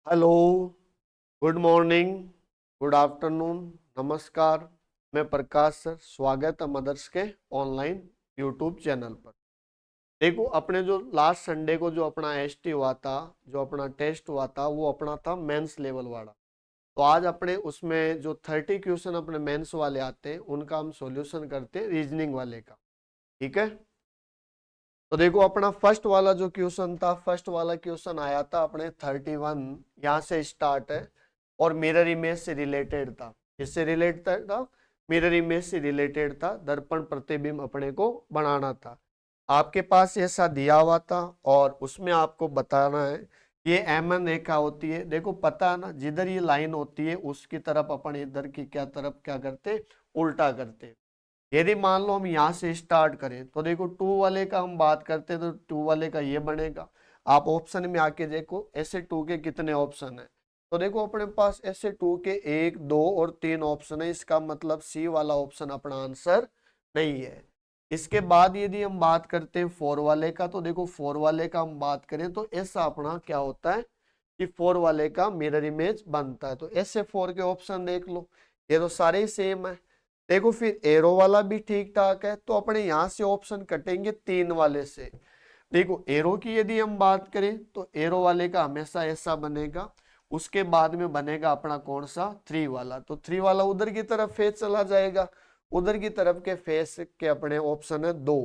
Hello, good morning, good afternoon, नमस्कार। मैं प्रकाश sir, स्वागत है मदर्स के ऑनलाइन यूट्यूब चैनल पर। देखो, अपने जो लास्ट संडे को जो अपना एसटी हुआ था, जो अपना टेस्ट हुआ था, वो अपना था मेंस लेवल वाला। तो आज अपने उसमें जो 30 क्वेश्चन अपने मेंस वाले आते हैं, उनका हम सॉल्यूशन करते हैं रीजनिंग वाले का। ठीक है। तो देखो, अपना फर्स्ट वाला जो क्वेश्चन था, फर्स्ट वाला क्वेश्चन आया था अपने 31, यहाँ से स्टार्ट है और मिरर इमेज से रिलेटेड था। किससे रिलेटेड था? मिरर इमेज से रिलेटेड था। दर्पण प्रतिबिंब अपने को बनाना था। आपके पास ऐसा दिया हुआ था और उसमें आपको बताना है ये एमएन रेखा होती है। देखो, पता है ना, जिधर ये लाइन होती है उसकी तरफ अपन इधर की क्या तरफ क्या करते, उल्टा करते। यदि मान लो हम यहाँ से स्टार्ट करें तो देखो, टू वाले का हम बात करते हैं तो टू वाले का ये बनेगा। आप ऑप्शन में आके देखो ऐसे टू के कितने ऑप्शन है। तो देखो, अपने पास ऐसे टू के 1, 2 और 3 ऑप्शन है। इसका मतलब सी वाला ऑप्शन अपना आंसर नहीं है। इसके बाद यदि हम बात करते हैं फोर वाले का, तो देखो फोर वाले का हम बात करें तो ऐसा अपना क्या होता है कि फोर वाले का मिरर इमेज बनता है। तो ऐसे फोर के ऑप्शन देख लो, ये तो सारे ही सेम है। देखो, फिर एरो वाला भी ठीक ठाक है, तो अपने यहां से ऑप्शन कटेंगे 3 वाले से। देखो, एरो की यदि हम बात करें तो एरो वाले का हमेशा ऐसा बनेगा। उसके बाद में बनेगा अपना कौन सा, 3 वाला। तो 3 वाला उधर की तरफ फेस चला जाएगा। उधर की तरफ के फेस के अपने ऑप्शन है 2।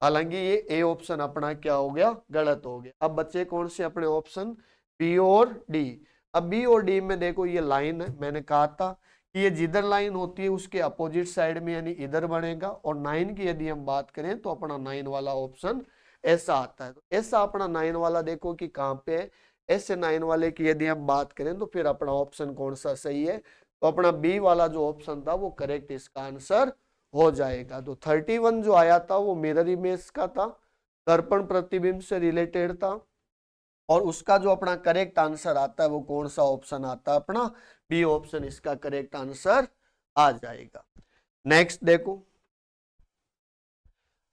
हालांकि ये ए ऑप्शन अपना क्या हो गया, गलत हो गया। अब बचे कौन से अपने ऑप्शन, बी और डी। अब बी और डी में देखो, ये लाइन है, मैंने कहा था कि ये जिधर लाइन होती है उसके अपोजिट साइड में यानी इधर बनेगा। और 9 की यदि हम बात करें तो अपना 9 वाला ऑप्शन ऐसा आता है। तो ऐसा अपना 9 वाला देखो कि कहाँ पे है। ऐसे 9 वाले की यदि हम बात करें तो फिर अपना ऑप्शन कौन सा सही है, तो अपना बी वाला जो ऑप्शन था वो करेक्ट इसका आंसर हो जाएगा। तो 31 जो आया था वो मिरर इमेज का था, दर्पण प्रतिबिंब से रिलेटेड था। और उसका जो अपना करेक्ट आंसर आता है वो कौन सा ऑप्शन आता है, अपना बी ऑप्शन इसका करेक्ट आंसर आ जाएगा। नेक्स्ट देखो,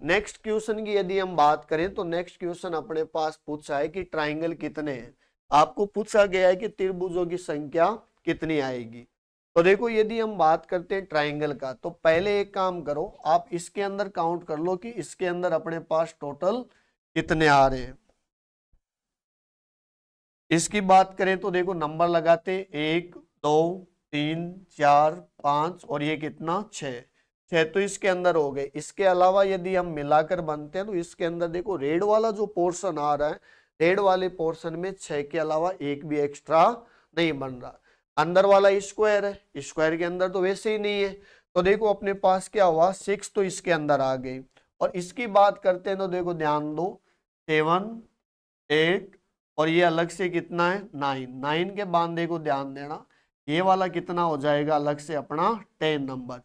नेक्स्ट क्वेश्चन की यदि हम बात करें तो नेक्स्ट क्वेश्चन अपने पास पूछा है कि ट्राइंगल कितने हैं। आपको पूछा गया है कि त्रिभुजों की संख्या कितनी आएगी। तो देखो, यदि हम बात करते हैं ट्राइंगल का, तो पहले एक काम करो, आप इसके अंदर काउंट कर लो कि इसके अंदर अपने पास टोटल कितने आ रहे हैं। इसकी बात करें तो देखो, नंबर लगाते 1, 2, 3, 4, 5 और ये कितना 6। 6 तो इसके अंदर हो गए। इसके अलावा यदि हम मिलाकर बनते हैं तो इसके अंदर देखो, रेड वाला जो पोर्शन आ रहा है, रेड वाले पोर्शन में 6 के अलावा एक भी एक्स्ट्रा नहीं बन रहा। अंदर वाला स्क्वायर है, स्क्वायर के अंदर तो वैसे ही नहीं है। तो देखो, अपने पास क्या हुआ, 6 तो इसके अंदर आ गई। और इसकी बात करते हैं तो देखो, ध्यान दो, 7, 8 और ये अलग से कितना है, 9। 9 के बाद देखो, ध्यान देना, ये वाला कितना हो जाएगा अलग से अपना 10 नंबर।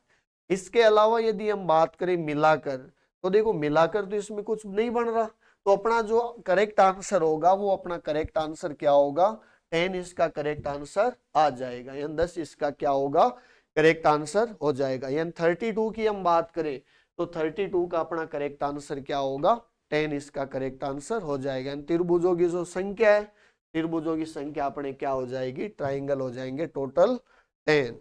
इसके अलावा यदि हम बात करें मिलाकर, तो देखो मिलाकर तो इसमें कुछ नहीं बन रहा। तो अपना जो करेक्ट आंसर होगा वो अपना करेक्ट आंसर क्या होगा, 10 इसका करेक्ट आंसर आ जाएगा, यानी 10 इसका क्या होगा, करेक्ट आंसर हो जाएगा। यानी 32 की हम बात करें तो 32 का अपना करेक्ट आंसर क्या होगा, 10 इसका करेक्ट आंसर हो जाएगा। त्रिभुजों की जो संख्या है, त्रिभुजों की संख्या अपने क्या हो जाएगी, ट्राइंगल हो जाएंगे टोटल 10।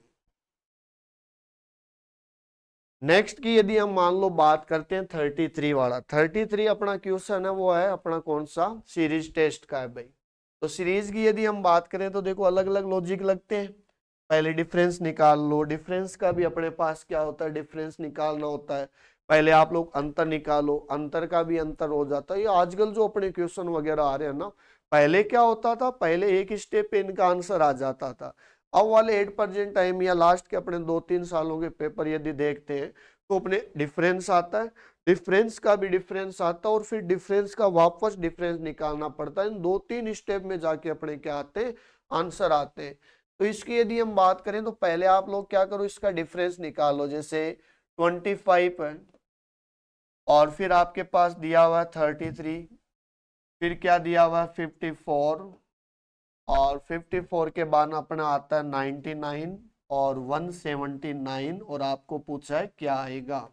नेक्स्ट की यदि हम मान लो बात करते हैं 33 वाला, 33 अपना क्वेश्चन है, वो है अपना कौन सा, सीरीज टेस्ट का है भाई। तो सीरीज की यदि हम बात करें तो देखो, अलग अलग लॉजिक लगते हैं। पहले डिफरेंस निकाल लो, डिफरेंस का भी अपने पास क्या होता है, डिफरेंस निकालना होता है। पहले आप लोग अंतर निकालो, अंतर का भी अंतर हो जाता है। ये आजकल जो अपने क्वेश्चन वगैरह आ रहे हैं ना, पहले क्या होता था, पहले एक स्टेप पे इनका आंसर आ जाता था। अब वाले 8% टाइम या लास्ट के अपने 2-3 सालों के पेपर यदि देखते हैं तो अपने डिफरेंस आता है, डिफरेंस का भी डिफरेंस आता है, और फिर डिफरेंस का वापस डिफरेंस निकालना पड़ता है। इन 2-3 स्टेप में जाके अपने क्या आते हैं, आंसर आते हैं। तो इसकी यदि हम बात करें तो पहले आप लोग क्या करो, इसका डिफरेंस निकालो। जैसे 25 है और फिर आपके पास दिया हुआ है 33, फिर क्या दिया हुआ है 54, और 54 के बाद अपना आता है 99 और 179, और आपको पूछा है क्या आएगा,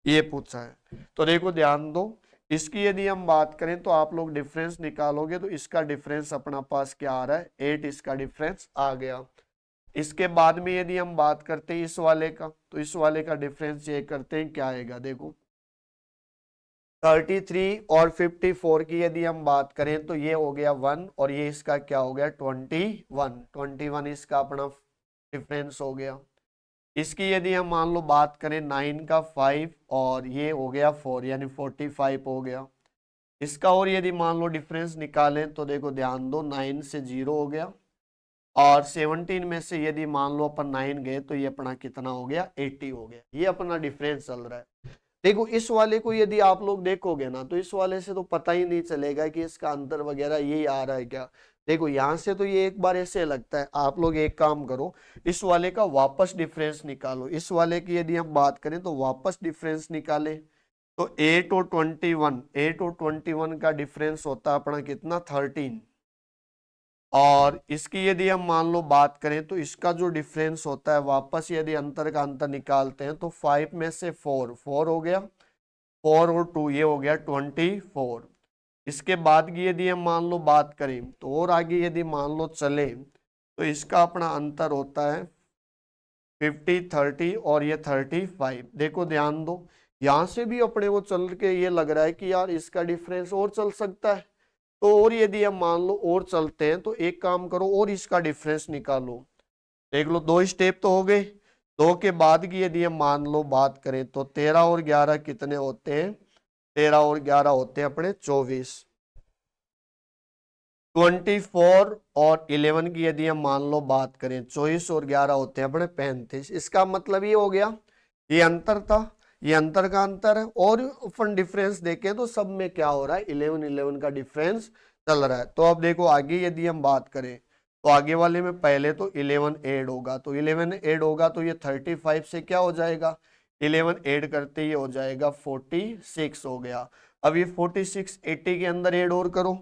ये पूछा है। तो देखो, ध्यान दो, इसकी यदि हम बात करें तो आप लोग डिफरेंस निकालोगे तो इसका डिफरेंस अपना पास क्या आ रहा है, 8 इसका डिफरेंस आ गया। इसके बाद में यदि हम बात करते हैं इस वाले का, तो इस वाले का डिफरेंस चेक करते हैं क्या आएगा। देखो 33 और 54 की यदि हम बात करें तो ये हो गया 1 और ये इसका क्या हो गया 21 इसका अपना डिफरेंस हो गया। इसकी यदि हम मान लो बात करें 9 का 5 और ये हो गया 4 यानी 45 हो गया। इसका और यदि मान लो डिफरेंस निकालें तो देखो ध्यान दो 9 से 0 हो गया और 17 में से यदि मान लो अपन 9 गए तो ये अपना कितना हो गया 80 हो गया। ये अपना डिफरेंस चल रहा है। देखो इस वाले को यदि आप लोग देखोगे ना तो इस वाले से तो पता ही नहीं चलेगा कि इसका अंतर वगैरह यही आ रहा है क्या। देखो यहां से तो ये एक बार ऐसे लगता है। आप लोग एक काम करो, इस वाले का वापस डिफरेंस निकालो। इस वाले की यदि हम बात करें तो वापस डिफरेंस निकालें तो 8 और 21 का डिफरेंस होता है अपना कितना 13। और इसकी यदि हम मान लो बात करें तो इसका जो डिफरेंस होता है वापस यदि अंतर का अंतर निकालते हैं तो 5 में से 4 हो गया, 4 और 2 ये हो गया 24। इसके बाद की यदि हम मान लो बात करें तो और आगे यदि मान लो चले तो इसका अपना अंतर होता है 50, 30 और ये 35। देखो ध्यान दो यहां से भी अपने को चल के ये लग रहा है कि यार इसका डिफरेंस और चल सकता है। तो और यदि हम मान लो और चलते हैं तो एक काम करो और इसका डिफरेंस निकालो। देख लो 2 स्टेप तो हो गए। 2 के बाद की यदि हम मान लो बात करें तो 13 और 11 कितने होते हैं, 13 और 11 होते हैं अपने 24। 24 और 11 की यदि हम मान लो बात करें 24 और 11 होते हैं अपने 35। इसका मतलब ये हो गया ये अंतर था, ये अंतर का अंतर है। और अपन डिफरेंस देखें तो सब में क्या हो रहा है 11 का डिफरेंस चल रहा है। तो अब देखो आगे यदि हम बात करें तो आगे वाले में पहले तो 11 ऐड होगा, तो 11 ऐड होगा तो ये 35 से क्या हो जाएगा 11 ऐड करते ही हो जाएगा 46 हो गया। अब ये 46 80 के अंदर ऐड और करो,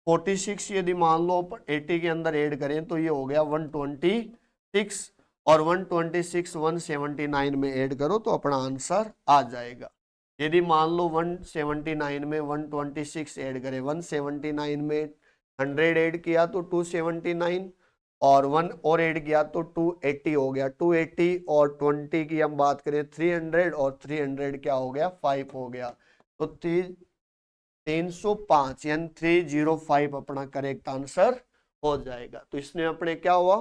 46 यदि मान लो 80 के अंदर ऐड करें तो ये हो गया 126 और 126 179 में ऐड करो तो अपना आंसर आ जाएगा। यदि मान लो 179 में 126 ऐड करें, 179 में 100 ऐड किया तो 279 और 1 और ऐड किया तो 280 हो गया। 280 और 20 की हम बात करें 300 और 300 क्या हो गया 5 हो गया। तो 305 यानी 305 अपना करेक्ट आंसर हो जाएगा। तो इसमें अपने क्या हुआ,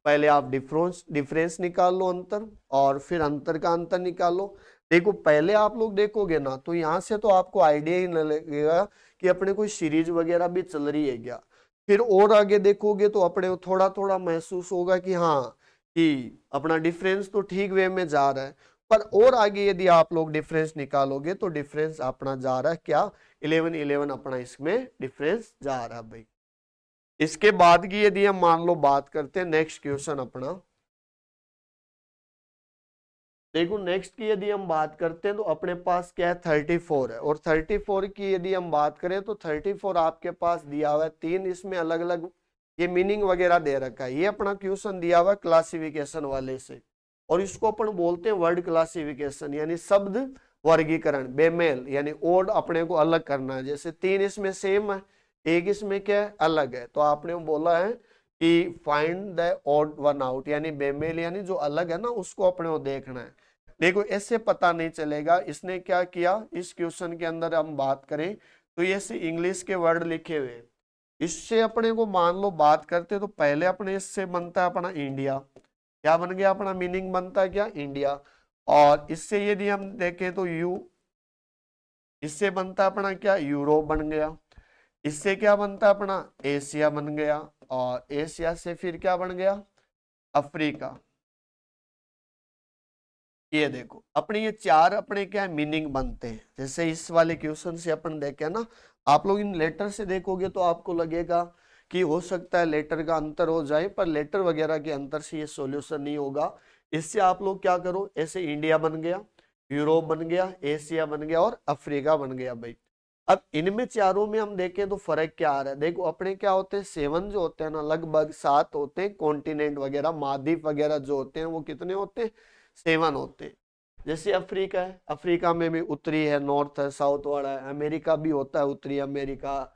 पहले आप डिफरेंस निकाल लो अंतर और फिर अंतर का अंतर निकालो। देखो पहले आप लोग देखोगे ना तो यहां से तो आपको आइडिया ही न लगेगा कि अपने कोई सीरीज वगैरह भी चल रही है क्या। फिर और आगे देखोगे तो अपने को थोड़ा थोड़ा महसूस होगा कि हाँ कि अपना डिफरेंस तो ठीक वे में जा रहा है। पर और आगे यदि आप लोग डिफरेंस निकालोगे तो डिफरेंस अपना जा रहा है क्या 11 अपना इसमें डिफरेंस जा रहा है भाई। इसके बाद की यदि हम मान लो बात करते हैं नेक्स्ट क्वेश्चन अपना, देखो नेक्स्ट की यदि हम बात करते हैं तो अपने पास क्या है 34 है। और 34 की यदि हम बात करें तो 34 आपके पास दिया हुआ है 3 इसमें अलग अलग ये मीनिंग वगैरह दे रखा है। ये अपना क्वेश्चन दिया हुआ है क्लासिफिकेशन वाले से और इसको अपन बोलते हैं वर्ड क्लासिफिकेशन यानी शब्द वर्गीकरण। बेमेल यानी ओड अपने को अलग करना है। जैसे 3 इसमें सेम है, एक इसमें क्या है अलग है, तो आपने बोला है कि find the odd one out यानी बेमेल यानी जो अलग है ना उसको अपने को देखना है। देखो ऐसे पता नहीं चलेगा। इसने क्या किया इस क्वेश्चन के अंदर हम बात करें तो ये से इंग्लिश के वर्ड लिखे हुए, इससे अपने को मान लो बात करते तो पहले अपने इससे बनता है अपना इंडिया। क्या बन गया अपना मीनिंग बनता है क्या इंडिया। और इससे यदि हम देखें तो इससे बनता है अपना क्या यूरोप बन गया। इससे क्या बनता है अपना एशिया बन गया और एशिया से फिर क्या बन गया अफ्रीका। ये देखो अपने ये 4 अपने क्या मीनिंग बनते हैं। जैसे इस वाले क्वेश्चन से अपन देखे ना, आप लोग इन लेटर से देखोगे तो आपको लगेगा कि हो सकता है लेटर का अंतर हो जाए, पर लेटर वगैरह के अंतर से ये सॉल्यूशन नहीं होगा। इससे आप लोग क्या करो, ऐसे इंडिया बन गया, यूरोप बन गया, एशिया बन गया और अफ्रीका बन गया भाई। अब इनमें चारों में हम देखें तो फर्क क्या आ रहा है। देखो अपने क्या होते हैं 7 जो होते हैं ना लगभग 7 होते हैं। कॉन्टिनेंट वगैरह महाद्वीप वगैरह जो होते हैं वो कितने होते हैं 7 होते हैं। जैसे अफ्रीका है, अफ्रीका में भी उत्तरी है, नॉर्थ है, साउथ वाला है। अमेरिका भी होता है उत्तरी अमेरिका,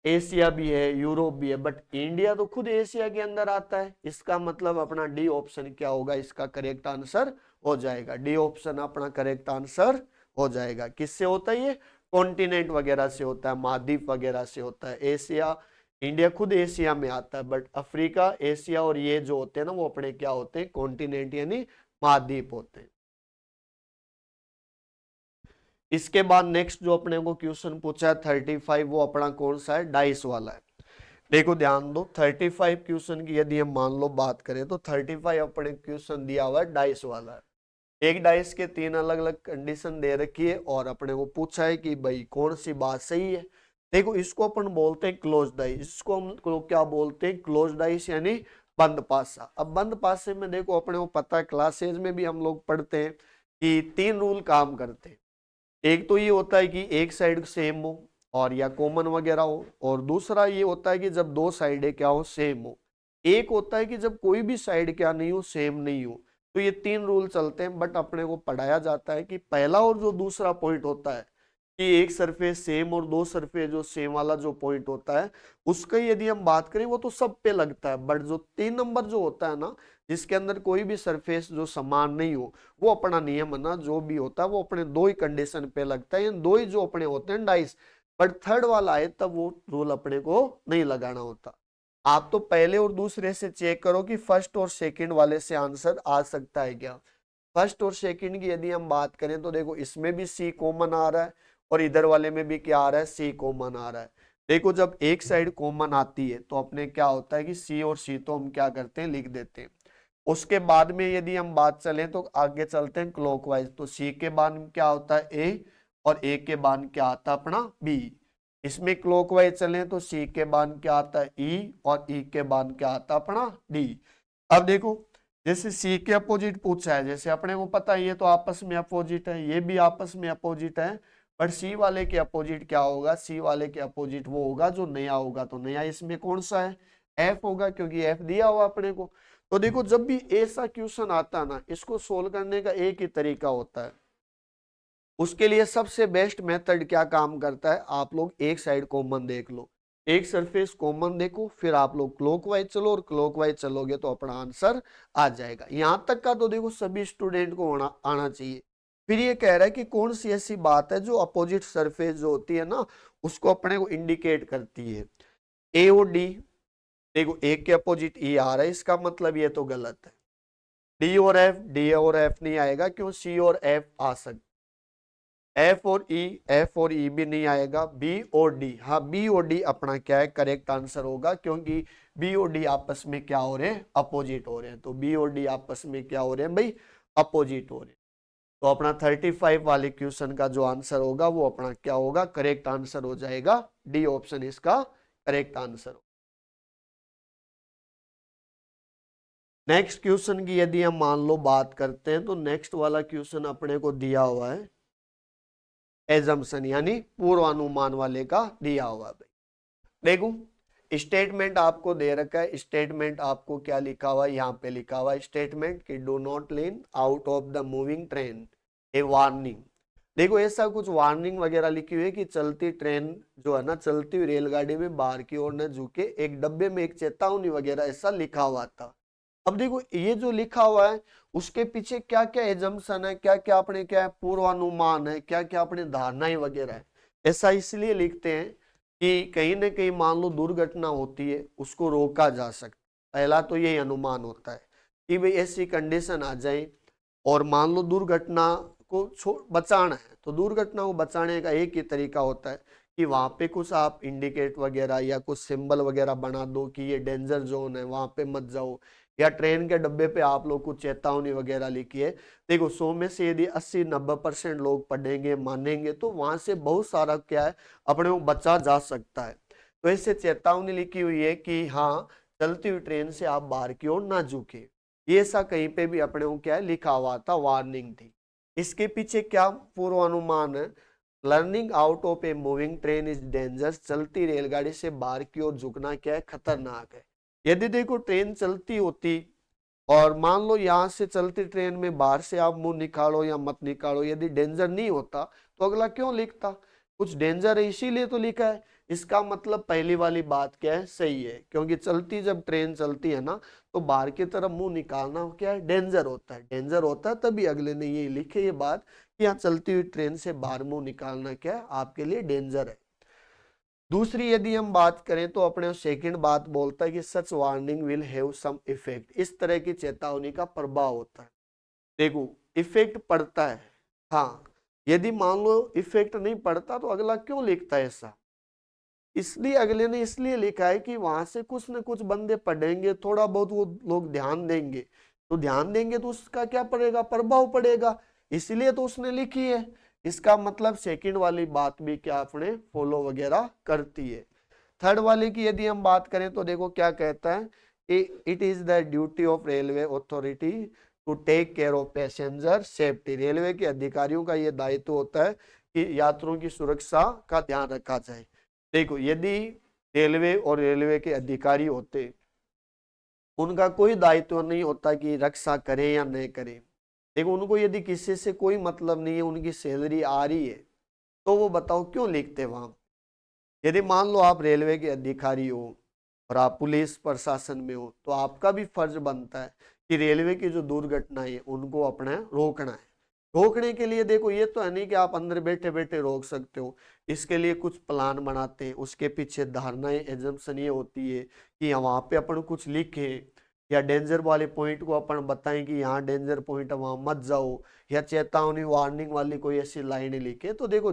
एशिया भी है, यूरोप भी है, बट इंडिया तो खुद एशिया के अंदर आता है। इसका मतलब अपना डी ऑप्शन क्या होगा, इसका करेक्ट आंसर हो जाएगा। डी ऑप्शन अपना करेक्ट आंसर हो जाएगा। किससे होता है ये, कॉन्टिनेंट वगैरह से होता है, महाद्वीप वगैरह से होता है। एशिया, इंडिया खुद एशिया में आता है, बट अफ्रीका, एशिया और ये जो होते हैं ना, वो अपने क्या होते हैं, कॉन्टिनेंट यानी महाद्वीप होते हैं। इसके बाद नेक्स्ट जो अपने को क्वेश्चन पूछा है 35, वो अपना कौन सा है, डाइस वाला है। देखो ध्यान दो, 35 क्वेश्चन की यदि हम मान लो बात करें तो 35 अपने क्वेश्चन दिया हुआ है डाइस वाला है। एक डाइस के 3 अलग अलग कंडीशन दे रखी है और अपने को पूछा है कि भाई कौन सी बात सही है। देखो इसको अपन बोलते हैं क्लोज डाइस, इसको हम क्या बोलते हैं, क्लोज डाइस यानी बंद पासा। अब बंद पासे में देखो अपने को पता है, क्लासेज में भी हम लोग पढ़ते हैं कि 3 रूल काम करते हैं। एक तो ये होता है कि एक साइड सेम हो और या कॉमन वगैरह हो, और दूसरा ये होता है कि जब दो साइडें क्या हो, सेम हो। एक होता है कि जब कोई भी साइड क्या नहीं हो, सेम नहीं हो। तो ये 3 रूल चलते हैं, बट अपने को पढ़ाया जाता है कि पहला और जो दूसरा पॉइंट होता है कि एक सरफेस सेम और दो सरफेस जो सेम वाला जो पॉइंट होता है, उसका यदि हम बात करें वो तो सब पे लगता है, बट जो 3 नंबर जो होता है ना, जिसके अंदर कोई भी सरफेस जो समान नहीं हो, वो अपना नियम है ना, जो भी होता है वो अपने 2 ही कंडीशन पे लगता है, 2 ही जो अपने होते हैं डाइस। बट थर्ड वाला आए तब वो रूल अपने को नहीं लगाना होता। आप तो पहले और दूसरे से चेक करो कि फर्स्ट और सेकंड वाले से आंसर आ सकता है क्या। फर्स्ट और सेकंड की यदि हम बात करें तो देखो इसमें भी सी कॉमन आ रहा है और इधर वाले में भी क्या आ रहा है, सी कॉमन आ रहा है। देखो जब एक साइड कॉमन आती है तो अपने क्या होता है कि सी और सी तो हम क्या करते हैं, लिख देते हैं। उसके बाद में यदि हम बात चलें तो आगे चलते हैं क्लॉकवाइज, तो सी के बाद क्या होता है ए, और ए के बाद क्या आता है अपना बी। इसमें क्लॉकवाइज चलें तो सी के बाद क्या आता है ई, और ई के बाद क्या आता है अपना डी। अब देखो जैसे सी के अपोजिट पूछा है, जैसे अपने को पता है ये तो आपस में अपोजिट है, ये भी आपस में अपोजिट है, पर सी वाले के अपोजिट क्या होगा, सी वाले के अपोजिट वो होगा जो नया होगा। तो नया इसमें कौन सा है, एफ होगा, क्योंकि एफ दिया हुआ अपने को। तो देखो जब भी ऐसा क्वेश्चन आता है ना, इसको सोल्व करने का एक ही तरीका होता है। उसके लिए सबसे बेस्ट मेथड क्या काम करता है, आप लोग एक साइड कॉमन देख लो, एक सरफेस कॉमन देखो, फिर आप लोग क्लॉकवाइज चलो, और क्लॉकवाइज चलोगे तो अपना आंसर आ जाएगा। यहां तक का तो देखो सभी स्टूडेंट को आना चाहिए। फिर ये कह रहा है कि कौन सी ऐसी बात है जो अपोजिट सरफेस जो होती है ना, उसको अपने को इंडिकेट करती है। ए और डी, देखो ए के अपोजिट ई आ रहा है, इसका मतलब ये तो गलत है। डी और एफ, डी और एफ नहीं आएगा, क्यों, सी और एफ आ सकते। एफ और ई, एफ और ई भी नहीं आएगा। बी और डी, हाँ बी और डी अपना क्या है, करेक्ट आंसर होगा, क्योंकि बी और डी आपस में क्या हो रहे हैं, अपोजिट हो रहे हैं। तो बी और डी आपस में क्या हो रहे हैं भाई, अपोजिट हो रहे हैं। तो अपना 35 वाले क्वेश्चन का जो आंसर होगा वो अपना क्या होगा, करेक्ट आंसर हो जाएगा, डी ऑप्शन इसका करेक्ट आंसर। नेक्स्ट क्वेश्चन की यदि हम मान लो बात करते हैं तो नेक्स्ट वाला क्वेश्चन अपने को दिया हुआ है एजम्पशन यानी पूर्वानुमान वाले का दिया हुआ है। देखो स्टेटमेंट आपको दे रखा है, स्टेटमेंट आपको क्या लिखा हुआ है, यहाँ पे लिखा हुआ है स्टेटमेंट कि do not lean out of the moving train, A warning. देखो ऐसा कुछ वार्निंग वगैरह लिखी हुई है कि चलती ट्रेन जो है ना, चलती हुई रेलगाड़ी में बाहर की ओर न झुके, एक डब्बे में एक चेतावनी वगैरह ऐसा लिखा हुआ था। अब देखो ये जो लिखा हुआ है उसके पीछे क्या क्या एजम्पशन है, क्या क्या अपने क्या पूर्वानुमान है, क्या क्या अपने धारणाएं वगैरह है। ऐसा इसलिए लिखते हैं कि कहीं ना कहीं मान लो दुर्घटना होती है, उसको रोका जा सकता। पहला तो यही अनुमान होता है कि भाई ऐसी कंडीशन आ जाए और मान लो दुर्घटना को बचाना है, तो दुर्घटना को बचाने का एक ही तरीका होता है कि वहां पे कुछ आप इंडिकेट वगैरह या कुछ सिंबल वगैरह बना दो कि ये डेंजर जोन है, वहां पे मत जाओ, या ट्रेन के डब्बे पे आप लोग कुछ चेतावनी वगैरह लिखी है। देखो 100 में से यदि 80-90% लोग पढ़ेंगे मानेंगे तो वहां से बहुत सारा क्या है अपने को बचा जा सकता है। तो ऐसे चेतावनी लिखी हुई है कि हाँ चलती हुई ट्रेन से आप बाहर की ओर ना झुके, ये ऐसा कहीं पे भी अपने को क्या है लिखा हुआ था, वार्निंग थी। इसके पीछे क्या पूर्वानुमान है, learning out of a moving train is dangerous, चलती रेलगाड़ी से बाहर की ओर झुकना क्या है, खतरनाक है। यदि देखो ट्रेन चलती होती और मान लो यहाँ से चलती ट्रेन में बाहर से आप मुंह निकालो या मत निकालो, यदि डेंजर नहीं होता तो अगला क्यों लिखता? कुछ डेंजर है इसीलिए तो लिखा है। इसका मतलब पहली वाली बात क्या है, सही है, क्योंकि चलती जब ट्रेन चलती है ना तो बाहर की तरफ मुंह निकालना क्या है, डेंजर होता है। डेंजर होता है तभी अगले ने ये लिखे ये बात कि यहाँ चलती हुई ट्रेन से बाहर मुंह निकालना क्या है, आपके लिए डेंजर है। दूसरी यदि हम बात करें तो अपने सेकंड बात बोलता है कि such warning will have some effect, इस तरह की चेतावनी का प्रभाव होता है। देखो इफेक्ट पड़ता है, हाँ, यदि मान लो इफेक्ट नहीं पड़ता तो अगला क्यों लिखता है ऐसा? इसलिए अगले ने इसलिए लिखा है कि वहां से कुछ न कुछ बंदे पढ़ेंगे, थोड़ा बहुत वो लोग ध्यान देंगे, तो ध्यान देंगे तो उसका क्या पड़ेगा, प्रभाव पड़ेगा, इसलिए तो उसने लिखी है। इसका मतलब सेकंड वाली बात भी क्या अपने फॉलो वगैरह करती है। थर्ड वाले की यदि हम बात करें तो देखो क्या कहता है, it is the duty of railway authority to take care of passenger safety, railway के अधिकारियों का यह दायित्व होता है कि यात्रियों की सुरक्षा का ध्यान रखा जाए। देखो यदि रेलवे और रेलवे के अधिकारी होते, उनका कोई दायित्व नहीं होता कि रक्षा करें या नहीं करें। देखो उनको यदि किसी से कोई मतलब नहीं है, उनकी सैलरी आ रही है, तो वो बताओ क्यों लिखते वहां। यदि मान लो आप रेलवे के अधिकारी हो और आप पुलिस प्रशासन में हो, तो आपका भी फर्ज बनता है कि रेलवे की जो दुर्घटनाएं है उनको अपना रोकना है। रोकने के लिए देखो ये तो है नहीं कि आप अंदर बैठे बैठे रोक सकते हो, इसके लिए कुछ प्लान बनाते हैं, उसके पीछे धारणाएं एजम्पशन ये होती है कि वहां पे अपन कुछ लिखे या डेंजर वाले पॉइंट को अपन बताएं कि यहाँ डेंजर पॉइंट है वहां मत जाओ, या चेतावनी वार्निंग वाली कोई ऐसी लाइन लिखे। तो देखो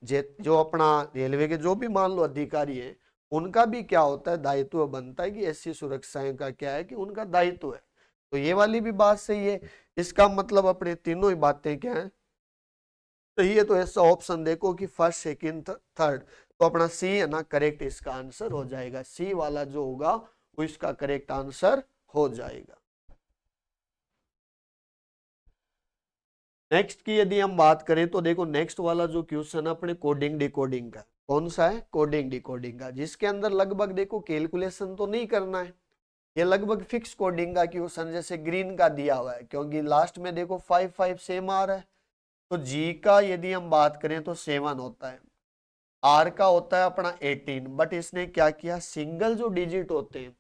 जो अपना रेलवे के जो भी मान लो अधिकारी है, उनका भी क्या होता है, दायित्व बनता है कि ऐसी सुरक्षाएं का क्या है कि उनका दायित्व है। तो ये वाली भी बात सही है। इसका मतलब अपने तीनों ही बातें क्या है, सही है। तो ऐसा ऑप्शन देखो कि फर्स्ट सेकंड थर्ड, तो अपना सी है ना करेक्ट इसका आंसर हो जाएगा। सी वाला जो होगा वो इसका करेक्ट आंसर हो जाएगा। नेक्स्ट की यदि हम बात करें तो देखो नेक्स्ट वाला जो क्वेश्चन है अपने कोडिंग डिकोडिंग का, कौन सा है, कोडिंग डिकोडिंग का, जिसके अंदर लगभग देखो कैलकुलेशन तो नहीं करना है, ये लगभग फिक्स कोडिंग का क्वेश्चन जैसे ग्रीन का दिया हुआ है, क्योंकि लास्ट में देखो 5 सेम आ रहा है। तो जी का यदि हम बात करें तो 7 होता है, आर का होता है अपना 18, बट इसने क्या किया, सिंगल जो डिजिट होते हैं,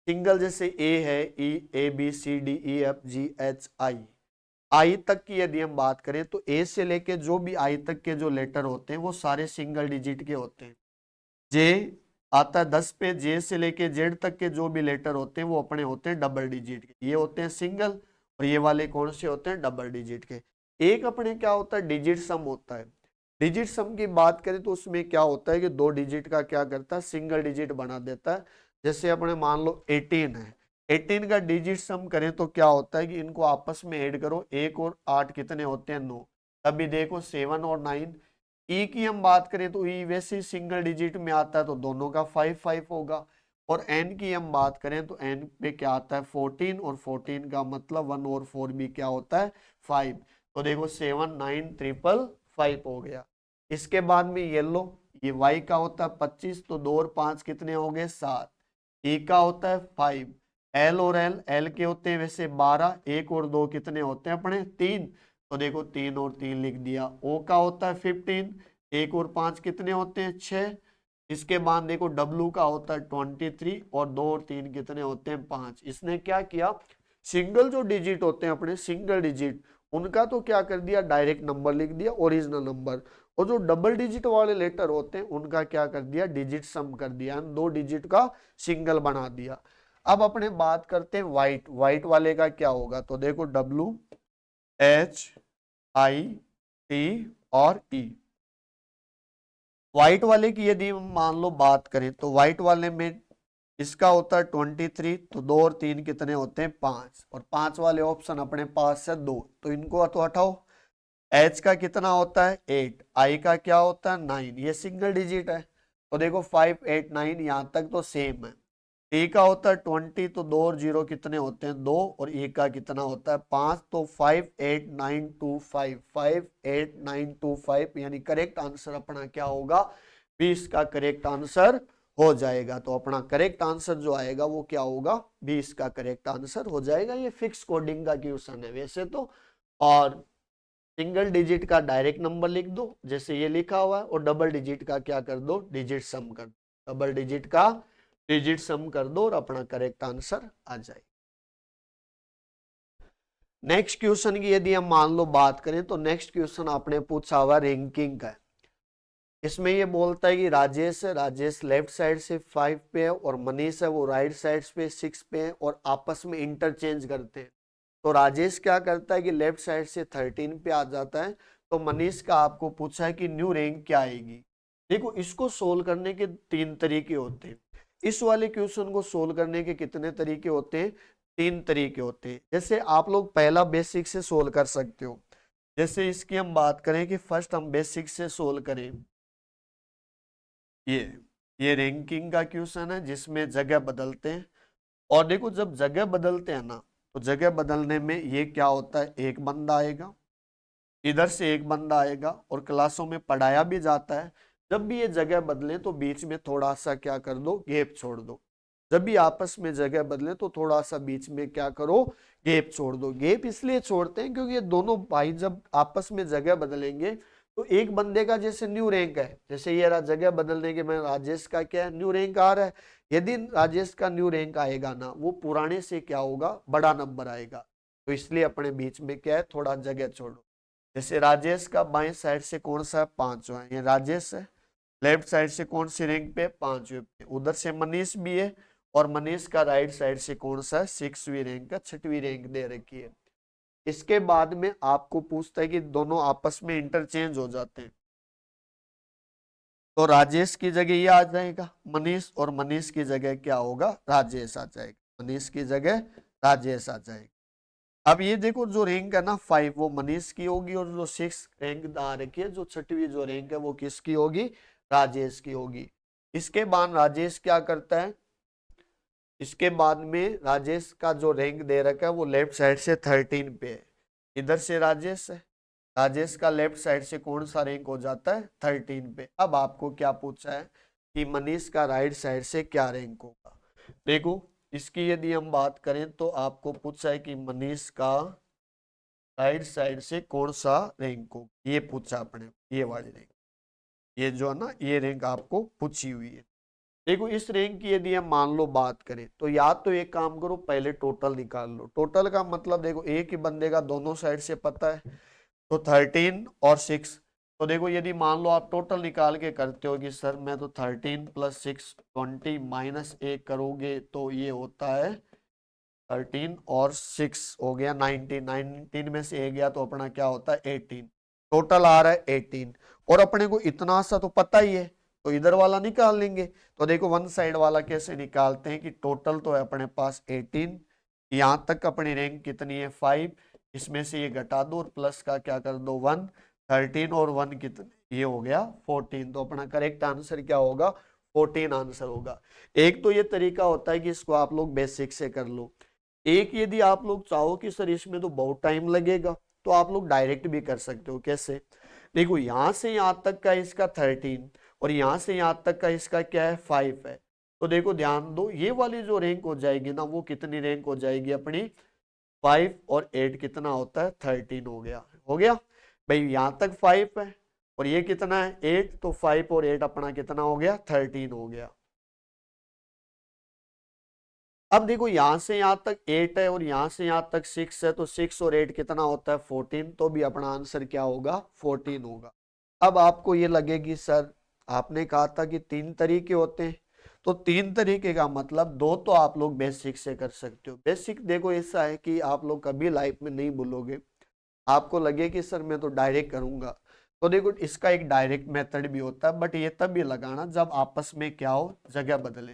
सिंगल जैसे ए है, E A B C D E F G H I, I तक की यदि हम बात करें तो ए से लेके जो भी आई तक के जो लेटर होते हैं वो सारे सिंगल डिजिट के होते हैं। जे आता है 10 पे, जे से लेके जेड तक के जो भी लेटर होते हैं वो अपने होते हैं डबल डिजिट के, ये होते हैं सिंगल, और ये वाले कौन से होते हैं, डबल डिजिट के। एक अपने क्या होता है, डिजिट सम होता है। डिजिट सम की बात करें तो उसमें क्या होता है कि 2 डिजिट का क्या करता है, सिंगल डिजिट बना देता है। जैसे अपने मान लो 18 है, 18 का डिजिट सम करें तो क्या होता है कि इनको आपस में ऐड करो, 1 और 8 कितने होते हैं, 9। अभी देखो 7 और 9, ई की हम बात करें तो ई वैसे ही सिंगल डिजिट में आता है तो दोनों का 5 होगा। और एन की हम बात करें तो एन पे क्या आता है 14, और 14 का मतलब 1 और 4 भी क्या होता है 5। तो देखो 7 9 ट्रिपल 5 हो गया। इसके बाद में ये लो, ये वाई का होता है 25, तो 2 और 5 कितने हो गए 7। ई का होता है 5, एल और एल, एल के होते हैं वैसे 12, 1 और 2 कितने होते हैं अपने 3, तो देखो 3 और 3 लिख दिया। ओ का होता है 15, 1 और 5 कितने होते हैं 6। इसके बाद देखो डब्लू का होता है 23, और 2 और 3 कितने होते हैं 5। इसने क्या किया, सिंगल जो डिजिट होते हैं अपने सिंगल डिजिट, उनका तो क्या कर दिया, डायरेक्ट नंबर लिख दिया, ओरिजिनल नंबर, और जो डबल डिजिट वाले लेटर होते हैं उनका क्या कर दिया, डिजिट सम कर दिया, 2 डिजिट का सिंगल बना दिया। अब अपने बात करते हैं व्हाइट, व्हाइट वाले का क्या होगा, तो देखो डब्लू एच आई टी और ई। व्हाइट वाले की यदि मान लो बात करें तो व्हाइट वाले में इसका होता है 23, तो 2 और 3 कितने होते हैं 5, और 5 वाले ऑप्शन अपने पास है 2, तो इनको तो हटाओ। एच का कितना होता है 8, आई का क्या होता है 9, ये सिंगल डिजिट है, तो देखो 5 8 9 यहां तक तो सेम है। ए का होता है 20, तो 2 और 0 कितने होते हैं 2, और ए का कितना होता है 5, तो 5 8 9 2 5, 5 8 9 2 5, यानी करेक्ट आंसर अपना क्या होगा 20 का करेक्ट आंसर हो जाएगा। तो अपना करेक्ट आंसर जो आएगा वो क्या होगा, 20 का करेक्ट आंसर हो जाएगा। ये फिक्स कोडिंग का क्वेश्चन है वैसे तो। और सिंगल डिजिट का डायरेक्ट नंबर लिख दो जैसे ये लिखा हुआ है, और डबल डिजिट का क्या कर दो, डिजिट सम कर दो, डबल डिजिट का डिजिट सम कर दो और अपना करेक्ट आंसर आ जाए। नेक्स्ट क्वेश्चन की यदि हम मान लो बात करें तो नेक्स्ट क्वेश्चन आपने पूछा हुआ रैंकिंग का। इसमें ये बोलता है कि राजेश है, राजेश लेफ्ट साइड से 5 पे है और मनीष है वो राइट साइड पे 6 पे है और आपस में इंटरचेंज करते हैं। तो राजेश क्या करता है कि लेफ्ट साइड से 13 पे आ जाता है। तो मनीष का आपको पूछा है कि न्यू रैंक क्या आएगी। देखो इसको सोल्व करने के 3 तरीके होते हैं। इस वाले क्वेश्चन को सोल्व करने के कितने तरीके होते हैं, 3 तरीके होते हैं। जैसे आप लोग पहला बेसिक से सोल्व कर सकते हो। जैसे इसकी हम बात करें कि फर्स्ट हम बेसिक से सोल्व करें, ये रैंकिंग का क्वेश्चन है जिसमें जगह बदलते हैं। और देखो जब जगह बदलते हैं ना, तो जगह बदलने में ये क्या होता है, एक बंदा आएगा, इधर से एक बंदा आएगा और क्लासों में पढ़ाया भी जाता है। जब भी ये जगह बदले तो बीच में थोड़ा सा क्या कर दो, गैप छोड़ दो। जब भी आपस में जगह बदले तो थोड़ा सा बीच में क्या करो, गैप छोड़ दो। गैप इसलिए छोड़ते हैं क्योंकि ये दोनों भाई जब आपस में जगह बदलेंगे तो एक बंदे का जैसे न्यू रैंक है, जैसे ये जगह बदलने के में राजेश का क्या है, न्यू रैंक आ रहा है। यदि राजेश का न्यू रैंक आएगा ना, वो पुराने से क्या होगा, बड़ा नंबर आएगा। तो इसलिए अपने बीच में क्या है, थोड़ा जगह छोड़ो। जैसे राजेश का बाएं साइड से कौन सा है, 5वां है, ये राजेश है। लेफ्ट साइड से कौन सी रैंक पे, 5वें पे। उधर से मनीष भी है और मनीष का राइट साइड से कौन सा है, 6वीं रैंक का, 6वीं रैंक दे रखी है। इसके बाद में आपको पूछता है कि दोनों आपस में इंटरचेंज हो जाते हैं। तो राजेश की जगह ये आ जाएगा मनीष, और मनीष की जगह क्या होगा, राजेश आ जाएगा। मनीष की जगह राजेश आ जाएगा। अब ये देखो जो रैंक है ना 5, वो मनीष की होगी, और जो 6 रैंक आ रखी है, जो 6वीं जो रैंक है वो किसकी होगी, राजेश की होगी। इसके बाद राजेश क्या करता है, इसके बाद में राजेश का जो रैंक दे रखा है वो लेफ्ट साइड से 13 पे है। इधर से राजेश है, राजेश का लेफ्ट साइड से कौन सा रैंक हो जाता है, 13 पे। अब आपको क्या पूछा है कि मनीष का राइट साइड से क्या रैंक होगा। देखो इसकी यदि हम बात करें तो आपको पूछा है कि मनीष का राइट साइड से कौन सा रैंक हो, ये पूछा आपने, ये वाली रैंक, ये जो है ना ये रैंक आपको पूछी हुई है। देखो इस रैंक की यदि हम मान लो बात करें तो या तो एक काम करो, पहले टोटल निकाल लो। टोटल का मतलब देखो एक ही बंदे का दोनों साइड से पता है, तो 13 और 6। तो देखो यदि मान लो आप टोटल निकाल के करते हो कि सर मैं तो 13 + 6 20 -1 करोगे तो ये होता है 13 और 6 हो गया 19, 19 में से 1 गया तो अपना क्या होता है 18। टोटल आ रहा है 18, और अपने को इतना सा तो पता ही है, तो इधर वाला निकाल लेंगे। तो देखो वन साइड वाला कैसे निकालते हैं कि टोटल तो है अपने पास 18, यहाँ तक अपनी रैंक कितनी है 5, इसमें से ये घटा दो और प्लस का क्या कर दो 1, 13 और 1 कितने, ये हो गया 14। तो अपना करेक्ट आंसर क्या होगा, 14 आंसर होगा। एक तो ये तरीका होता है कि इसको आप लोग बेसिक से कर लो। एक यदि आप लोग चाहो कि सर इसमें तो बहुत टाइम लगेगा, तो आप लोग डायरेक्ट भी कर सकते हो। कैसे, देखो यहां से यहां तक का इसका 13 और यहां से यहां तक का इसका क्या है 5 है। तो देखो ध्यान दो, ये वाली जो रैंक हो जाएगी ना वो कितनी रैंक हो जाएगी अपनी, 5 और 8 कितना होता है 13 हो गया। हो गया भाई, यहां तक 5 है और ये कितना है 8, तो 5 और 8 अपना कितना हो गया 13 हो गया। अब देखो यहां से यहां तक 8 है और यहां से यहां तक 6 है, तो 6 और 8 कितना होता है 14, तो भी अपना आंसर क्या होगा 14 होगा। अब आपको ये लगेगी सर आपने कहा था कि 3 तरीके होते हैं, तो 3 तरीके का मतलब 2 तो आप लोग बेसिक से कर सकते हो। बेसिक देखो ऐसा है कि आप लोग कभी लाइफ में नहीं भूलोगे, आपको लगे कि सर मैं तो डायरेक्ट करूंगा, तो देखो इसका एक डायरेक्ट मेथड भी होता है, बट ये तब भी लगाना जब आपस में क्या हो, जगह बदले।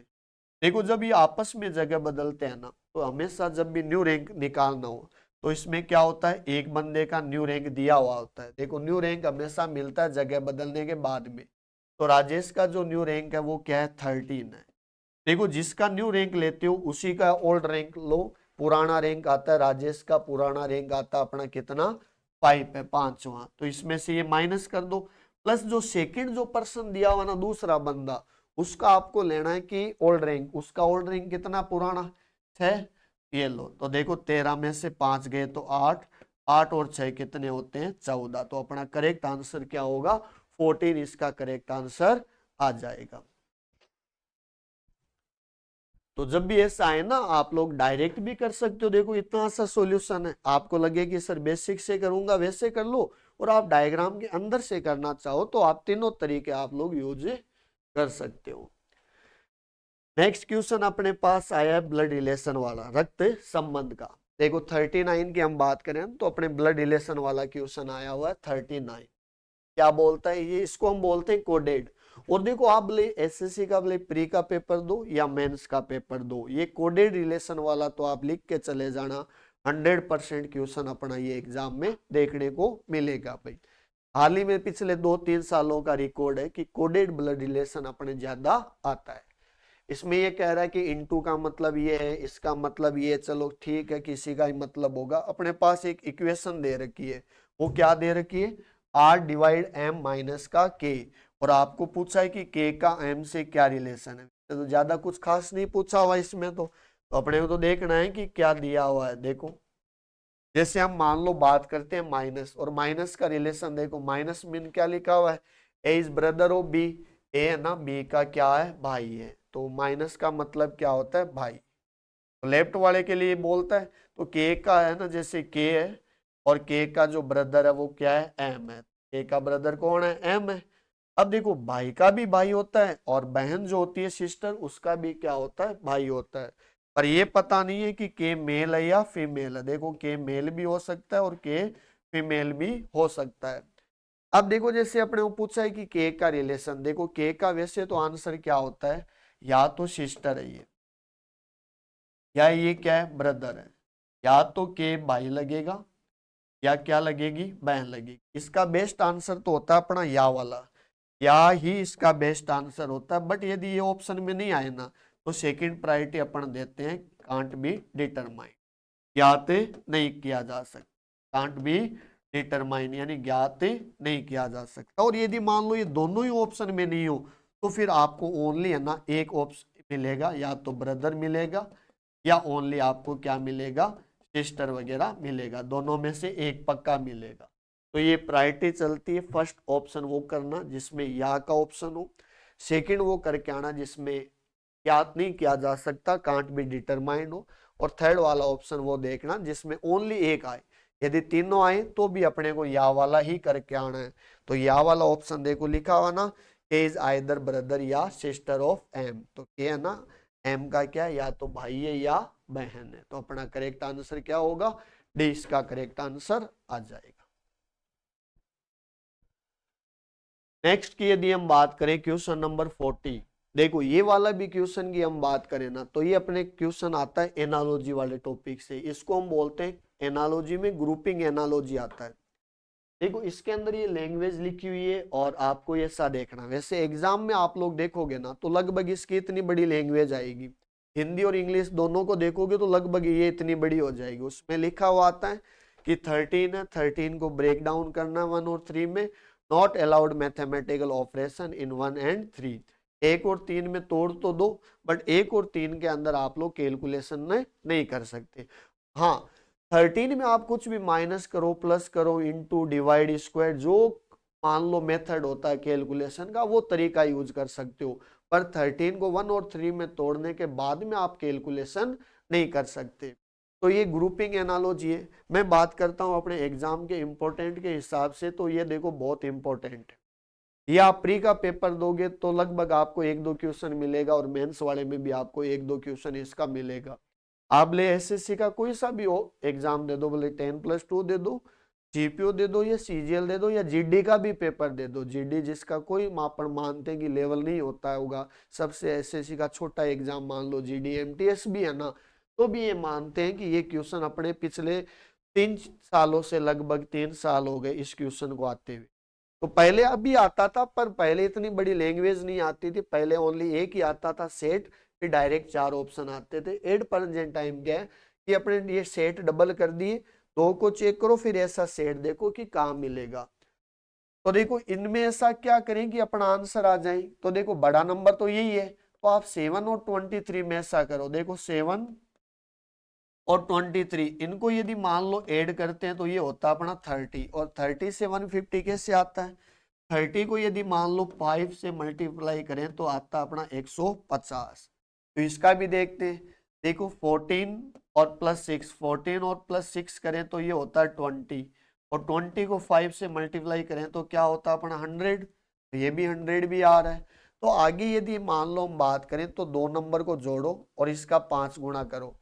देखो जब ये आपस में जगह बदलते हैं ना, तो हमेशा जब भी न्यू रैंक निकालना हो तो इसमें क्या होता है, एक बंदे का न्यू रैंक दिया हुआ होता है। देखो न्यू रैंक हमेशा मिलता है जगह बदलने के बाद में। तो राजेश का जो न्यू रैंक है वो क्या है 13 है। देखो जिसका न्यू रैंक लेते हो उसी का ओल्ड रैंक लो। पुराना रैंक आता है राजेश का, पुराना रैंक आता है अपना कितना 5 है, 5वां। तो इसमें से ये माइनस कर दो, प्लस जो सेकंड जो पर्सन दिया हुआ ना दूसरा बंदा, उसका आपको लेना है कि ओल्ड रैंक, उसका ओल्ड रैंक कितना पुराना 6, ये लो। तो देखो 13 में से 5 गए तो 8, 8 और 6 कितने होते हैं 14। तो अपना करेक्ट आंसर क्या होगा 14, इसका करेक्ट आंसर आ जाएगा। तो जब भी ऐसा आए ना आप लोग डायरेक्ट भी कर सकते हो, देखो इतना सा सॉल्यूशन है। आपको लगे कि सर बेसिक से करूंगा वैसे कर लो, और आप डायग्राम के अंदर से करना चाहो तो आप तीनों तरीके आप लोग यूज कर सकते हो। नेक्स्ट क्वेश्चन अपने पास आया है ब्लड रिलेशन वाला, रक्त संबंध का। देखो 39 की हम बात करें तो अपने ब्लड रिलेशन वाला क्वेश्चन आया हुआ है 39। क्या बोलता है ये, इसको हम बोलते हैं कोडेड। और देखो आप भले एसएससी का भले प्री का पेपर दो या मेंस का पेपर दो, ये कोडेड रिलेशन वाला तो आप लिख के चले जाना, 100% क्वेश्चन अपना ये एग्जाम में देखने को मिलेगा भाई। हाल ही में पिछले 2-3 सालों का रिकॉर्ड है कि कोडेड ब्लड रिलेशन अपने ज्यादा आता है। इसमें ये कह रहा है कि इनटू का मतलब ये है, इसका मतलब ये, चलो ठीक है किसी का ही मतलब होगा। अपने पास एक इक्वेशन दे रखी है, वो क्या दे रखी है, आर डिवाइड एम माइनस का के, और आपको पूछा है कि के का एम से क्या रिलेशन है। तो ज्यादा कुछ खास नहीं पूछा हुआ इसमें, तो अपने को तो देखना है कि क्या दिया हुआ है। देखो जैसे हम मान लो बात करते हैं माइनस, और माइनस का रिलेशन देखो, माइनस मीन क्या लिखा हुआ है, ए इज ब्रदर ऑफ बी, ए है ना बी का क्या है भाई है, तो माइनस का मतलब क्या होता है भाई। तो लेफ्ट वाले के लिए बोलता है, तो के का है ना जैसे के है, और के का जो ब्रदर है वो क्या है एम है, के का ब्रदर कौन है एम है। अब देखो भाई का भी भाई होता है, और बहन जो होती है सिस्टर उसका भी क्या होता है भाई होता है। पर ये पता नहीं है कि के मेल है या फीमेल है। देखो के मेल भी हो सकता है और के फीमेल भी हो सकता है। अब देखो जैसे अपने को पूछा है कि के का रिलेशन, देखो के का वैसे तो आंसर क्या होता है, या तो सिस्टर है ये, या ये क्या है ब्रदर है, या तो के भाई लगेगा या क्या लगेगी बहन लगेगी। इसका बेस्ट आंसर तो होता है अपना या वाला, या ही इसका बेस्ट आंसर होता है। बट यदि ये ऑप्शन में नहीं आए ना तो सेकंड प्रायोरिटी अपन देते हैं कांट बी डिटरमाइन, ज्ञात नहीं किया जा सकता, कांट बी डिटरमाइन यानी ज्ञात नहीं किया जा सकता। और यदि मान लो ये दोनों ही ऑप्शन में नहीं हो तो फिर आपको ओनली है ना एक ऑप्शन मिलेगा, या तो ब्रदर मिलेगा या ओनली आपको क्या मिलेगा सिस्टर वगैरह मिलेगा, दोनों में से एक पक्का मिलेगा। तो ये प्रायोरिटी चलती है, फर्स्ट ऑप्शन वो करना जिसमें या का ऑप्शन हो, सेकंड वो करके आना जिसमें ज्ञात नहीं किया जा सकता कांट बी डिटरमाइंड हो, और थर्ड वाला ऑप्शन वो देखना जिसमें ओनली एक आए। यदि तीनों आए तो भी अपने को या वाला ही करके आना है। तो या वाला ऑप्शन देखो लिखा हुआ ना, के इज आइदर ब्रदर या सिस्टर ऑफ एम, तो के है ना एम का क्या या तो भाई है या बहन है। तो अपना करेक्ट आंसर क्या होगा डी, इसका करेक्ट आंसर आ जाएगा। नेक्स्ट की यदि हम बात करें क्वेश्चन नंबर 40, देखो ये वाला भी क्वेश्चन की हम बात करें ना तो ये अपने क्वेश्चन आता है एनालॉजी वाले टॉपिक से। इसको हम बोलते हैं एनालॉजी में ग्रुपिंग एनालॉजी आता है। देखो इसके अंदर ये लैंग्वेज लिखी हुई है और आपको ये सा देखना। वैसे एग्जाम में आप लोग देखोगे ना तो लगभग इसकी इतनी बड़ी लैंग्वेज आएगी, हिंदी और इंग्लिश दोनों को देखोगे तो लगभग ये इतनी बड़ी हो जाएगी। उसमें लिखा हुआ आता है कि 13 है, 13 को ब्रेक डाउन करना 1 और 3 में, not allowed mathematical operation in 1 and 3। 1 और 3 में तोड़ तो दो, बट 1 और 3 के अंदर आप लोग कैलकुलेशन नहीं कर सकते। हाँ 13 में आप कुछ भी माइनस करो, प्लस करो, इंटू, डिवाइड, स्क्वायर, जो मान लो मेथड होता है कैलकुलेशन का वो तरीका यूज कर सकते हो। पर 13 को 1 और 3 में तोड़ने के बाद में आप कैलकुलेशन नहीं कर सकते। तो ये ग्रुपिंग एनालॉजी है। मैं बात करता हूँ अपने एग्जाम के इम्पोर्टेंट के हिसाब से, तो ये देखो बहुत इंपॉर्टेंट है। ये आप प्री का पेपर दोगे तो लगभग आपको 1-2 क्वेश्चन मिलेगा, और मेंस वाले में भी आपको 1-2 क्वेश्चन इसका मिलेगा। आप ले एसएससी का कोई सा भी हो एग्जाम दे दो, बोले 10+2 दे दो, जीपीओ दे दो, या सीजीएल दे दो, या जीडी का भी पेपर दे दो। जीडी जिसका कोई मापन मानते हैं कि लेवल नहीं होता होगा, सबसे एसएससी का छोटा एग्जाम मान लो, जीडी एमटीएस भी है ना, तो भी ये मानते हैं कि ये क्वेश्चन अपने पिछले 3 सालों से, लगभग 3 साल हो गए इस क्वेश्चन को आते हुए। तो पहले अभी आता था, पर पहले इतनी बड़ी लैंग्वेज नहीं आती थी, पहले ओनली एक ही आता था सेट, फिर डायरेक्ट 4 ऑप्शन आते थे। 8% टाइम क्या है कि अपने ये सेट डबल कर दिए, 2 को चेक करो फिर ऐसा सेट देखो कि कहाँ मिलेगा। तो देखो इनमें ऐसा क्या करें कि अपना आंसर आ जाए। तो देखो बड़ा नंबर तो यही है, तो आप 7 और 23 में ऐसा करो। देखो 7 और 23 इनको यदि मान लो ऐड करते हैं तो ये होता है अपना 30, और 30 से 150 कैसे आता है? 30 को यदि मान लो 5 से मल्टीप्लाई करें तो आता है अपना 150। तो इसका भी देखते हैं। देखो 14 और प्लस 6, 14 और प्लस 6 करें तो ये होता है 20, और 20 को 5 से मल्टीप्लाई करें तो क्या होता है अपना 100। तो ये भी 100 भी आ रहा है। तो आगे यदि मान लो हम बात करें तो दो नंबर को जोड़ो और इसका 5 गुना करो।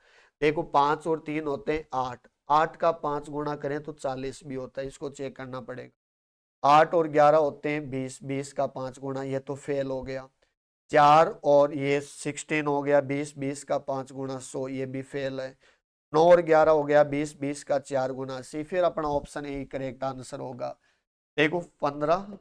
देखो 5 और 3 होते हैं 8, 8 का 5 गुना करें तो 40 भी होता है, इसको चेक करना पड़ेगा। 8 और 11 होते हैं 20, 20 का 5 गुना, ये तो फेल हो गया। 4 और ये 16 हो गया 20, 20 का 5 गुना 100, ये भी फेल है। 9 और 11 हो गया 20, 20 का 4 गुना 80, फिर अपना ऑप्शन ए करेक्ट आंसर होगा। देखो 15